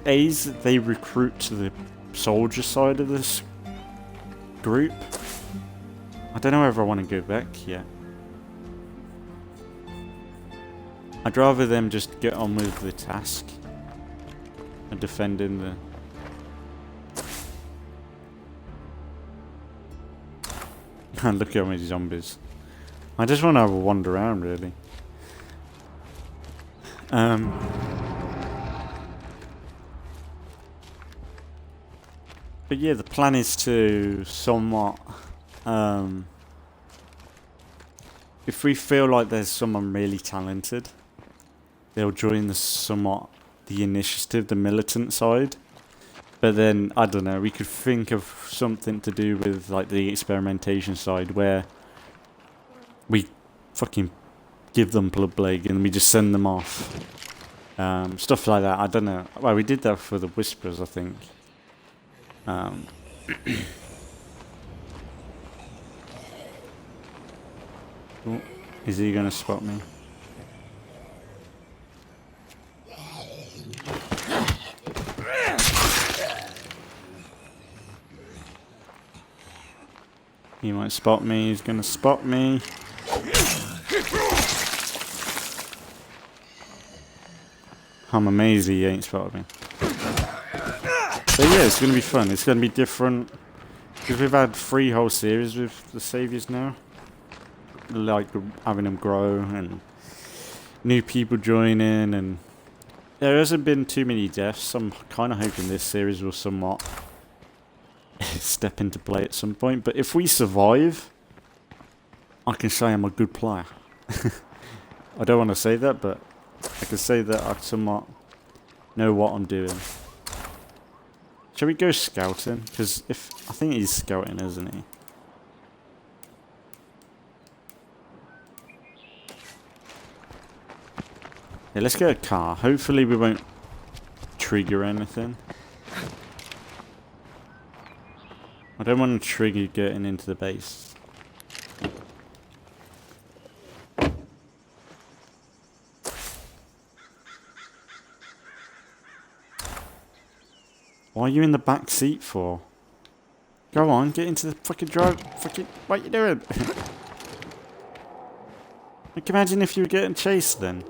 S1: A's, they recruit to the soldier side of this group. I don't know whether I want to go back yet. I'd rather them just get on with the task and defending the... Look at how many zombies. I just want to have a wander around, really. But yeah, the plan is to somewhat... if we feel like there's someone really talented, they'll join the initiative, the militant side. But then, I don't know, we could think of something to do with like the experimentation side where we fucking give them blood plague and we just send them off. Stuff like that, I don't know. Well, we did that for the Whisperers, I think. Oh, is he gonna spot me? He might spot me, he's gonna spot me. I'm amazed he ain't spotted me. So yeah, it's gonna be fun, it's gonna be different. Because we've had 3 whole series with the Saviors now. Like having them grow and new people join in, and there hasn't been too many deaths. I'm kind of hoping this series will somewhat step into play at some point. But if we survive, I can say I'm a good player. I don't want to say that, but I can say that I somewhat know what I'm doing. Shall we go scouting? Because I think he's scouting, isn't he? Okay, let's get a car. Hopefully we won't trigger anything. I don't want to trigger getting into the base. Why are you in the back seat for? Go on, get into the fucking drive. Fucking, what are you doing? Like, imagine if you were getting chased then.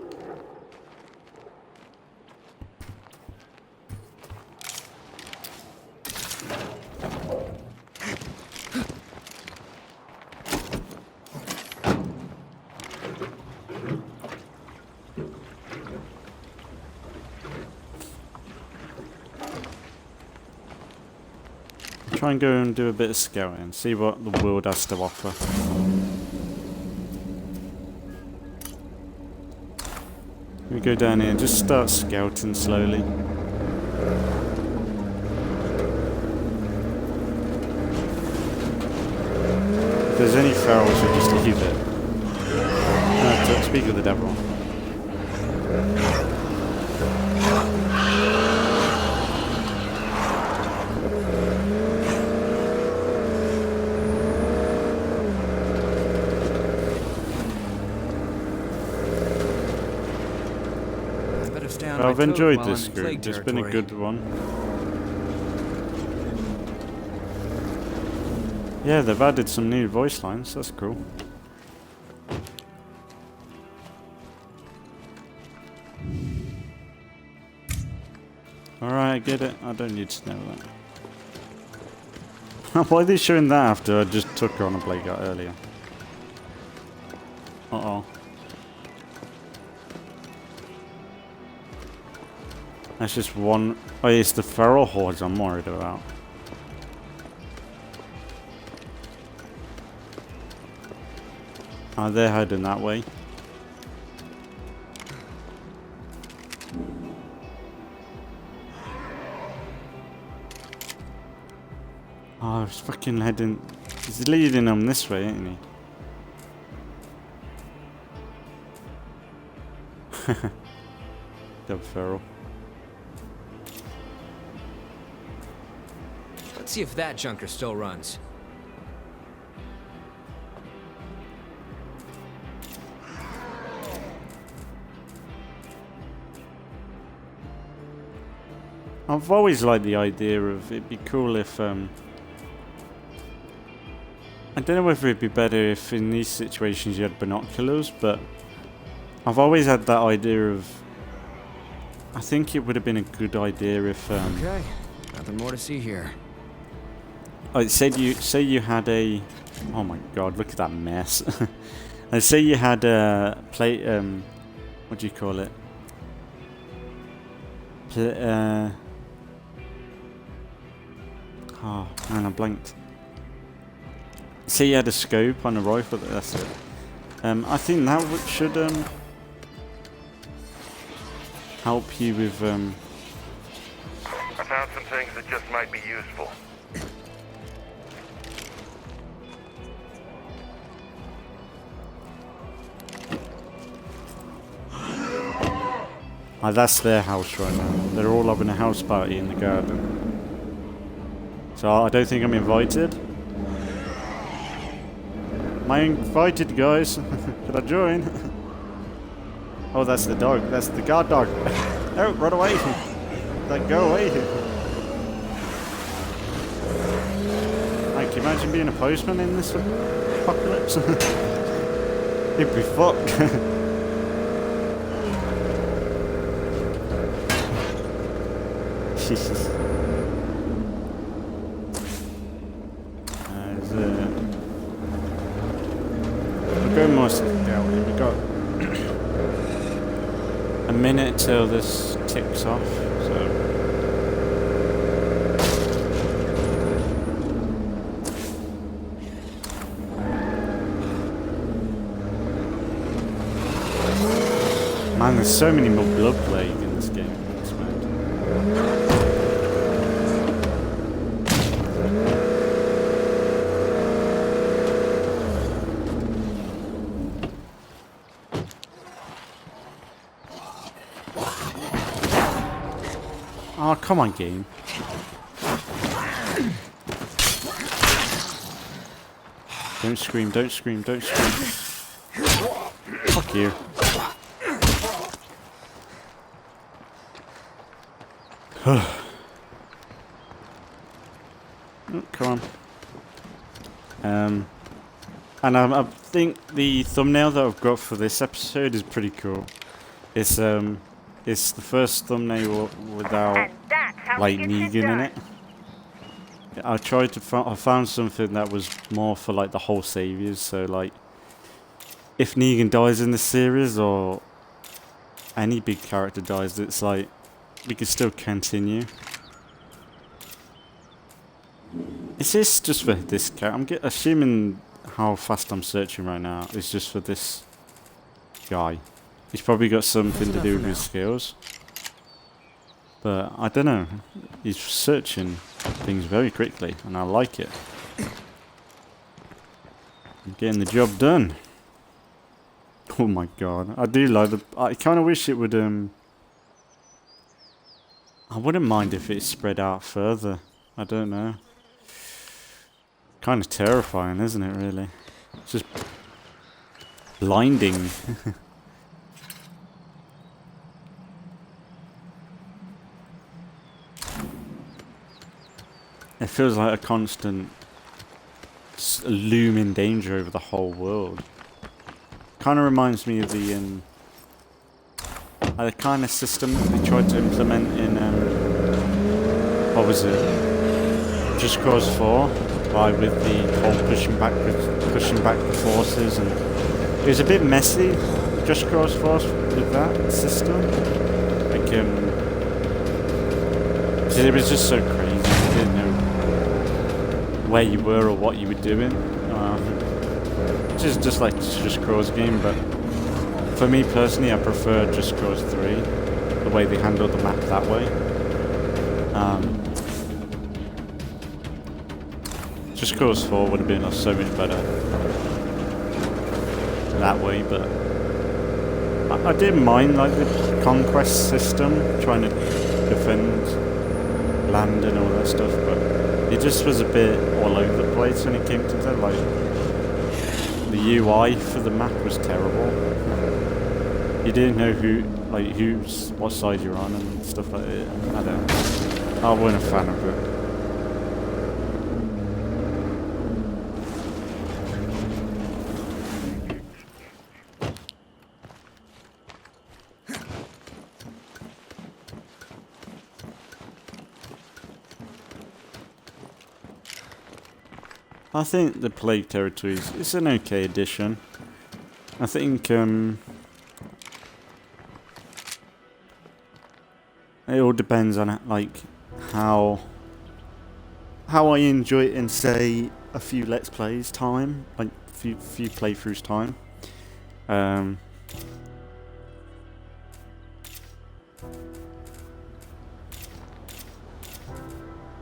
S1: Try and go and do a bit of scouting, see what the world has to offer. We go down here and just start scouting slowly. If there's any ferals, we'll just leave it. To speak of the devil. I've enjoyed this group. It's been a good one. Yeah, they've added some new voice lines. That's cool. Alright, I get it. I don't need to know that. Why are they showing that after I just took her on a playground earlier? Uh-oh. That's just one. Oh, it's the feral hordes I'm worried about. Oh, they're heading that way. Oh, he's fucking heading. He's leading them this way, isn't he? Dub feral.
S6: Let's see if that junker still runs.
S1: I've always liked the idea of it'd be cool if I don't know whether it'd be better if in these situations you had binoculars, but I've always had that idea of I think it would have been a good idea if
S6: okay, nothing more to see here.
S1: I said say you had a oh my god, look at that mess. I say you had a plate what do you call it? Oh man, I blanked. Say you had a scope on a rifle, that's it. I think that should help you with
S2: I found some things that just might be useful.
S1: Oh, that's their house right now. They're all having a house party in the garden. So I don't think I'm invited. Am I invited, guys? Should I join? Oh, that's the dog. That's the guard dog. Oh, run away. Like, go away. Like, imagine being a postman in this apocalypse. It'd be fucked. Jesus. We'll go more scouting. We've got a minute till this ticks off, so. Man, there's so many more blood plague in this game. Oh, come on, game. Don't scream, don't scream, don't scream. Fuck you. Oh, come on. And I think the thumbnail that I've got for this episode is pretty cool. It's the first thumbnail without like Negan in it. I tried to I found something that was more for like the whole Saviors. So like, if Negan dies in the series or any big character dies, it's like we can still continue. Is this just for this cat? I'm assuming how fast I'm searching right now is just for this guy. He's probably got something to do with his skills. But I don't know. He's searching things very quickly, and I like it. I'm getting the job done. Oh my god. I do like the... I kind of wish it would... I wouldn't mind if it spread out further. I don't know. Kind of terrifying, isn't it, really? It's just blinding. It feels like a constant looming danger over the whole world. Kind of reminds me of the kind of system that they tried to implement in what was it? Just Cause 4, by with the whole pushing back the forces, and it was a bit messy. Just Cause 4 with that system, like it was just so crazy. You didn't know where you were or what you were doing. Just like Just Cause game, but for me personally, I prefer Just Cause 3, the way they handled the map that way. Just Cause 4 would have been so much better that way, but I didn't mind like the conquest system, trying to defend land and all that stuff, but it just was a bit all over the place when it came to that. Like, the UI for the map was terrible. You didn't know what side you're on and stuff like that. I wasn't a fan of it. I think the Plague Territories is an okay addition. I think it all depends on like how I enjoy it in, say, a few Let's Plays time, like few playthroughs time.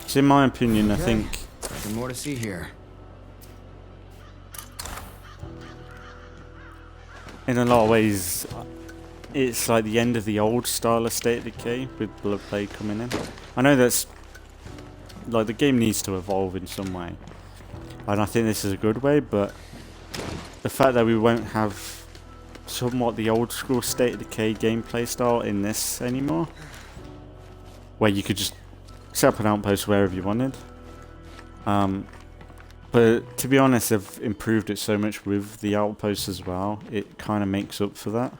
S1: So in my opinion, I think
S6: Nothing more to see here.
S1: in a lot of ways, it's like the end of the old style of State of Decay with Blood Plague coming in. I know that's like the game needs to evolve in some way, and I think this is a good way. But the fact that we won't have somewhat the old school State of Decay gameplay style in this anymore, where you could just set up an outpost wherever you wanted. But to be honest, they've improved it so much with the outposts as well. It kind of makes up for that.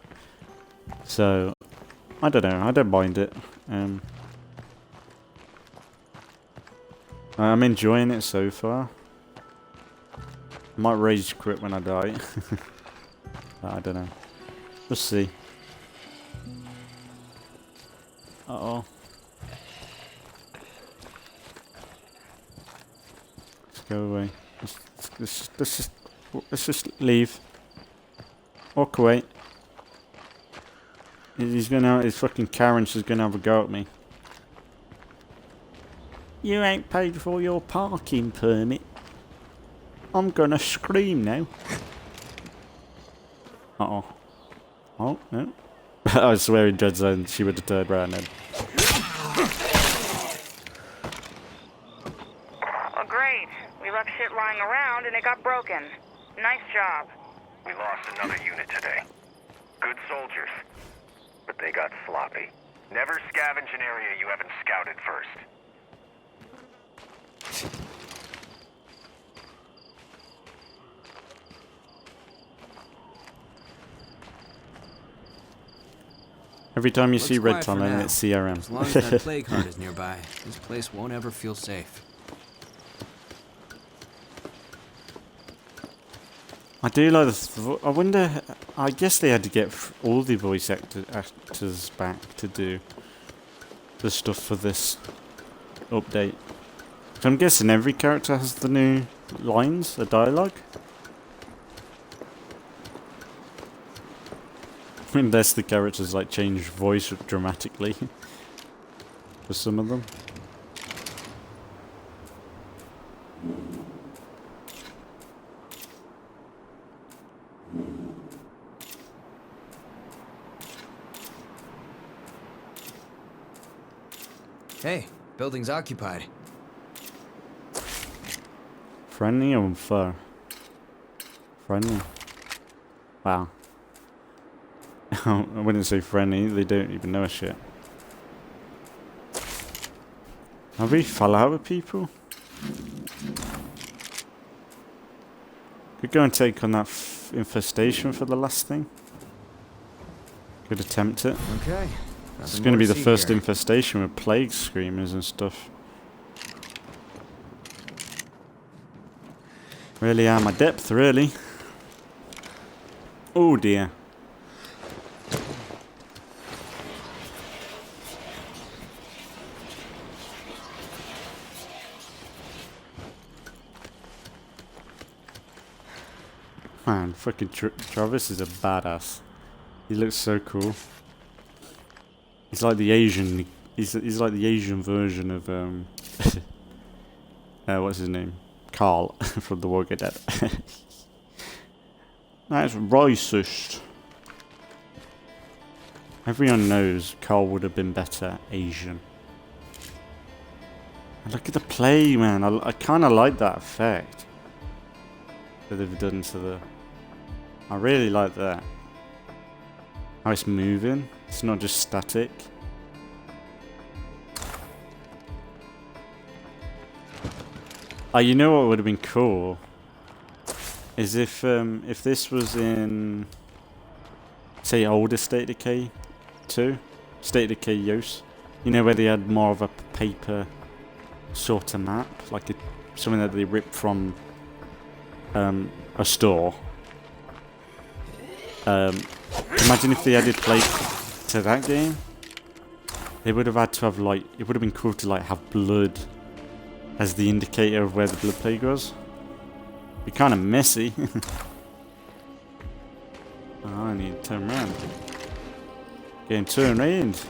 S1: So, I don't know. I don't mind it. I'm enjoying it so far. I might rage quit when I die. But I don't know. We'll see. Uh-oh. Go away. Let's just leave. Walk away. His fucking Karen's just gonna have a go at me. You ain't paid for your parking permit. I'm gonna scream now. Uh-oh. Oh, no. I swear in Dread Zone she would have turned around then.
S5: We left shit lying around and it got broken. Nice job.
S2: We lost another unit today. Good soldiers. But they got sloppy. Never scavenge an area you haven't scouted first.
S1: Every time you
S6: Looks
S1: see red
S6: quiet for
S1: tunnel,
S6: now.
S1: it's CRM.
S6: As long as that plague heart is nearby, this place won't ever feel safe.
S1: I do like the. I wonder. I guess they had to get all the voice actors back to do the stuff for this update. So I'm guessing every character has the new lines, the dialogue. Unless the characters like change voice dramatically for some of them.
S6: Hey, building's occupied.
S1: Friendly or fur? Friendly. Wow. I wouldn't say friendly, they don't even know a shit. Have we fell out with people? Could go and take on that infestation for the last thing. Could attempt it.
S6: Okay.
S1: It's going to be the first infestation with plague screamers and stuff. Really am a depth, really. Oh dear. Man, fucking Travis is a badass. He looks so cool. He's like the Asian. He's like the Asian version of what's his name? Carl from The Walking Dead. That's racist. Everyone knows Carl would have been better Asian. And look at the play, man. I kind of like that effect that they've done to the. I really like that. How it's moving. It's not just static. Oh, you know what would have been cool? Is if this was in, say, older State of Decay 2? State of Decay Yos. You know, where they had more of a paper sort of map? Like something that they ripped from a store. Imagine if they added plague to that game. They would have had to have like, it would have been cool to like have blood as the indicator of where the blood plague was. Be kind of messy. Oh, I need to turn around. Getting turned around.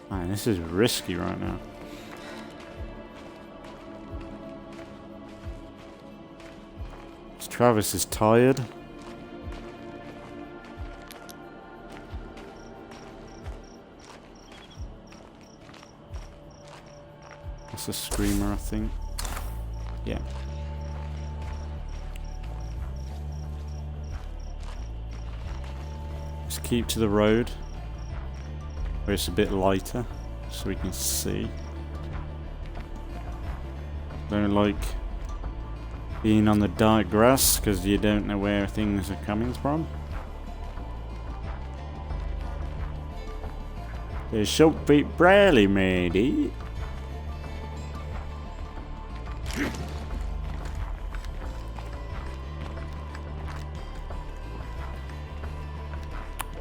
S1: Man, this is risky right now. Travis is tired. That's a screamer, I think. Yeah. Let's keep to the road where it's a bit lighter so we can see. Don't like being on the dark grass because you don't know where things are coming from. There's something barely made.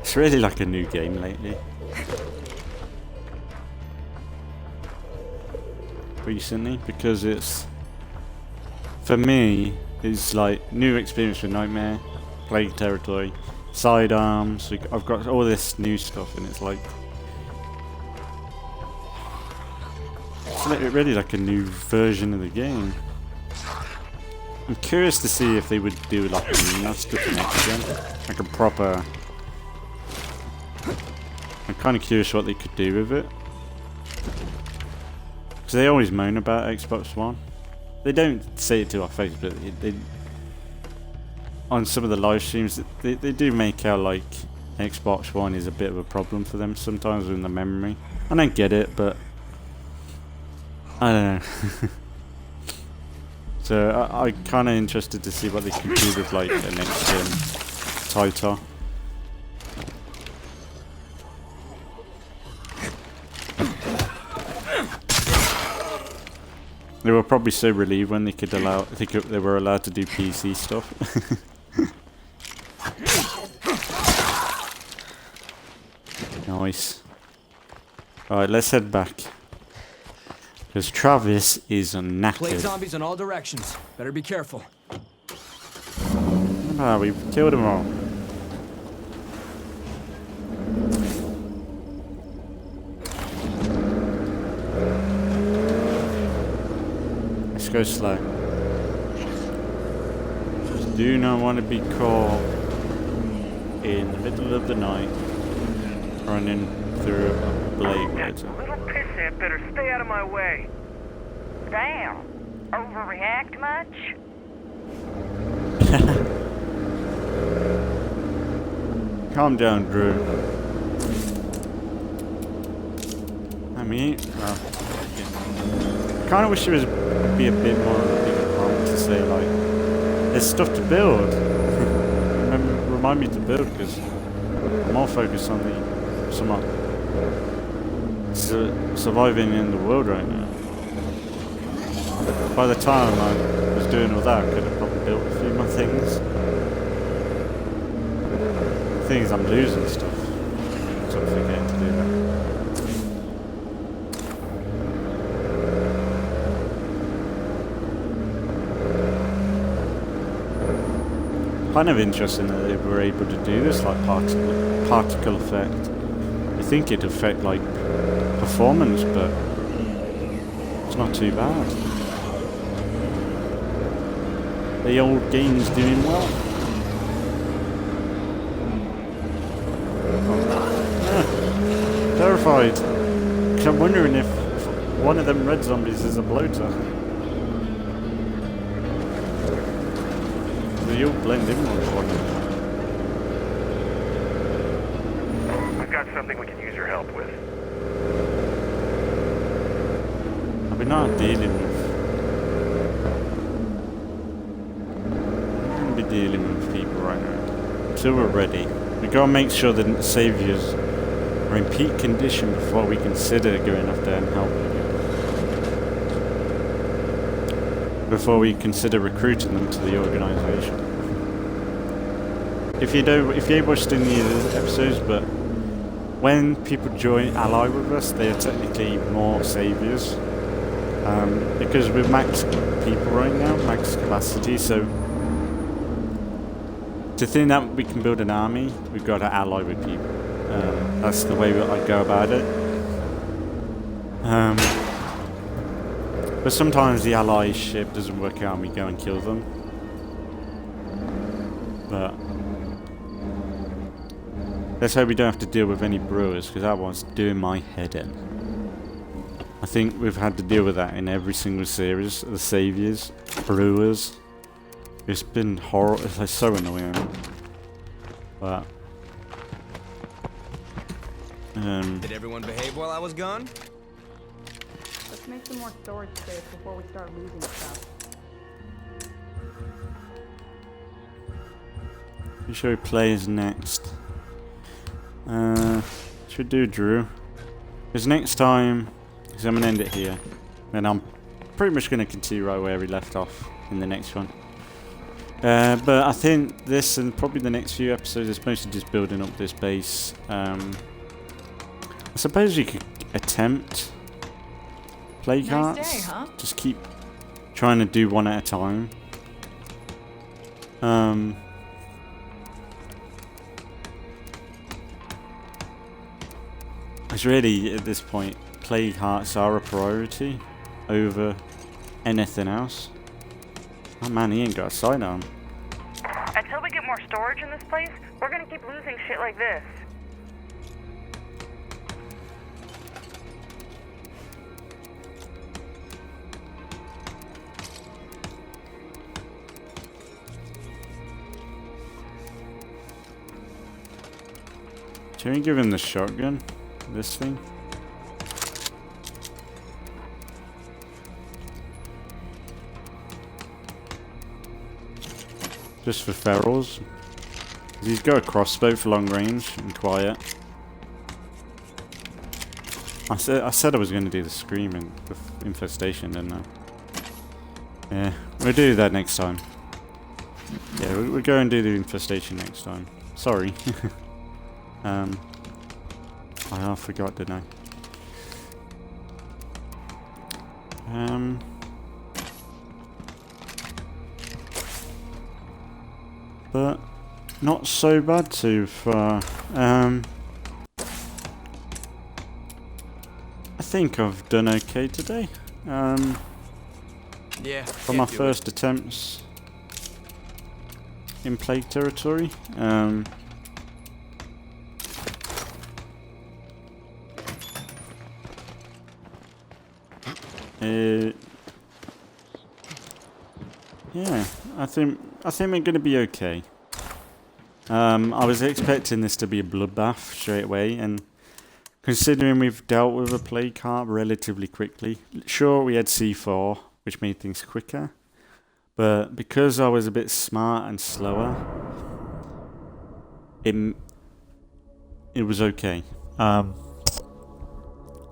S1: It's really like a new game lately. Recently, because it's, for me, it's like new experience with Nightmare, Plague Territory, Sidearms. I've got all this new stuff, and it's like really like a new version of the game. I'm curious to see if they would do like a master connection, like a proper. I'm kind of curious what they could do with it. Because they always moan about Xbox One. They don't say it to our face, but they on some of the live streams, they do make out like Xbox One is a bit of a problem for them sometimes in the memory. I don't get it, but I don't know. So I'm kind of interested to see what they can do with like the next gen title. They were probably so relieved when they they were allowed to do PC stuff. Nice. Alright, let's head back. Because Travis is knackered.
S6: Plague zombies in all directions. Better be careful.
S1: Ah, we've killed them all. Let's go slow. Just do not want to be caught in the middle of the night running through a blade.
S2: Little pissant better stay out of my way.
S5: Damn. Overreact much?
S1: Calm down, Drew. I mean, I kind of wish there was be a bit more of a bigger prompt to say like, there's stuff to build. Remind me to build, because I'm more focused on the surviving in the world right now. By the time I was doing all that, I could have probably built a few more things. The thing is, I'm losing stuff, so I'm forgetting to do that. Kind of interesting that they were able to do this, like particle effect. You think it'd affect like performance, but it's not too bad. The old game's doing well. Terrified. I'm wondering if one of them red zombies is a bloater. They all blend in with one another.
S2: We've got something we can use your help with.
S1: I've been not dealing with. I'm gonna be dealing with people right now. Until we're ready. We gotta make sure the saviors are in peak condition before we consider going up there and helping. Before we consider recruiting them to the organisation. If you watched any of the episodes, but when people ally with us, they are technically more saviors. Because we're max people right now, max capacity, so to think that we can build an army, we've got to ally with people. That's the way I go about it. But sometimes the allyship doesn't work out and we go and kill them. But let's hope we don't have to deal with any brewers, because that one's doing my head in. I think we've had to deal with that in every single series. The saviors, brewers. It's been horrible. It's like so annoying. But
S6: did everyone behave while I was gone?
S8: Let's make some more storage space before we start losing stuff.
S1: who should we play as next? Should do Drew. Because next time, because I'm going to end it here, and I'm pretty much going to continue right where we left off in the next one. But I think this and probably the next few episodes is mostly just building up this base. I suppose you could attempt play cards.
S7: Nice day, huh?
S1: Just keep trying to do one at a time. It's really, at this point, plague hearts are a priority over anything else. Oh man, he ain't got a sidearm.
S5: Until we get more storage in this place, we're gonna keep losing shit like this.
S1: Can we give him the shotgun? This thing? Just for ferals. He's got a crossbow for long range and quiet. I said I was going to do the screaming with infestation, didn't I? Yeah, we'll do that next time. Yeah, we'll go and do the infestation next time. Sorry. I forgot, didn't I? But not so bad too far. I think I've done okay today.
S6: Yeah.
S1: For my first attempts in plague territory. Yeah, I think we're gonna be okay. I was expecting this to be a bloodbath straight away, and considering we've dealt with a plague cart relatively quickly, sure we had C4, which made things quicker, but because I was a bit smart and slower, it was okay.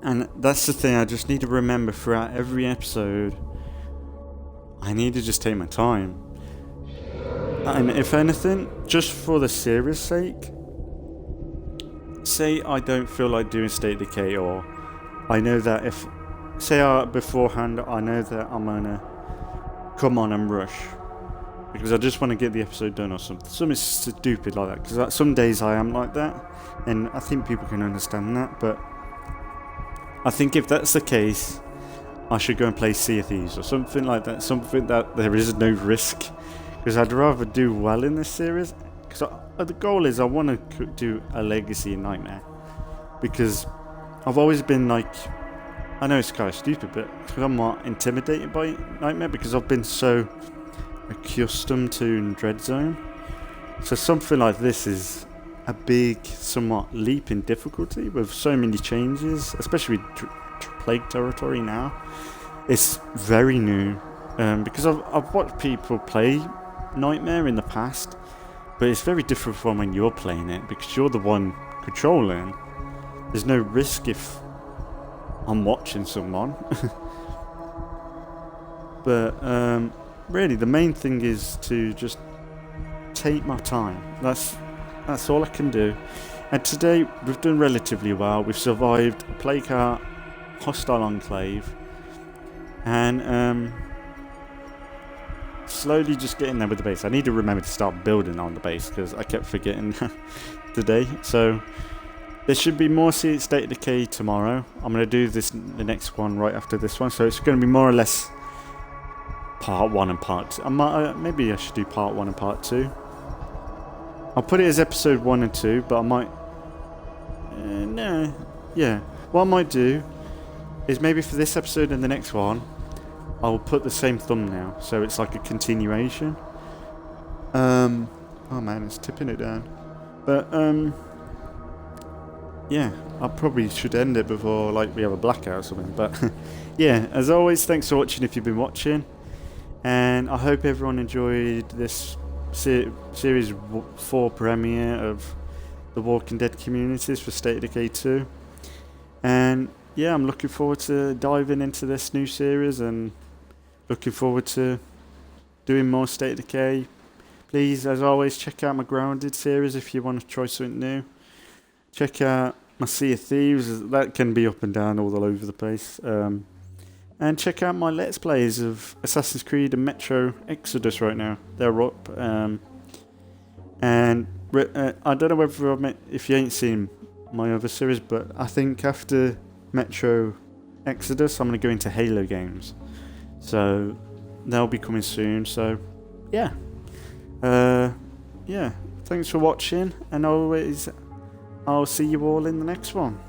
S1: And that's the thing, I just need to remember throughout every episode, I need to just take my time. And if anything, just for the series' sake, say I don't feel like doing State of Decay, or I know that if, say beforehand, I know that I'm gonna come on and rush, because I just want to get the episode done or something stupid like that, because some days I am like that, and I think people can understand that, but I think if that's the case, I should go and play Sea of Thieves or something like that, something that there is no risk, because I'd rather do well in this series, because the goal is I want to do a legacy in Nightmare, because I've always been like, I know it's kind of stupid, but I'm not intimidated by Nightmare because I've been so accustomed to Dread Zone. So something like this is a big, somewhat leap in difficulty with so many changes, especially with Plague Territory now. It's very new, because I've watched people play Nightmare in the past, but it's very different from when you're playing it, because you're the one controlling. There's no risk if I'm watching someone. But really the main thing is to just take my time. That's all I can do. And today we've done relatively well. We've survived a plague cart, hostile enclave, and slowly just getting there with the base. I need to remember to start building on the base because I kept forgetting today. So there should be more State of Decay tomorrow. I'm going to do the next one right after this one. So it's going to be more or less part 1 and part 2. Maybe I should do part 1 and part 2. I'll put it as episode 1 and 2, but I might... no. Yeah. What I might do is maybe for this episode and the next one, I'll put the same thumbnail, so it's like a continuation. Oh man, it's tipping it down. But, yeah, I probably should end it before like we have a blackout or something. But yeah, as always, thanks for watching if you've been watching, and I hope everyone enjoyed this series 4 premiere of the Walking Dead communities for State of Decay 2. And yeah, I'm looking forward to diving into this new series and looking forward to doing more State of Decay. Please, as always, check out my Grounded series if you want to try something new. Check out my Sea of Thieves, that can be up and down all over the place. And check out my Let's Plays of Assassin's Creed and Metro Exodus right now. They're up. And I don't know whether if you ain't seen my other series, but I think after Metro Exodus, I'm going to go into Halo games. So they'll be coming soon. So yeah. Yeah. Thanks for watching, and I'll see you all in the next one.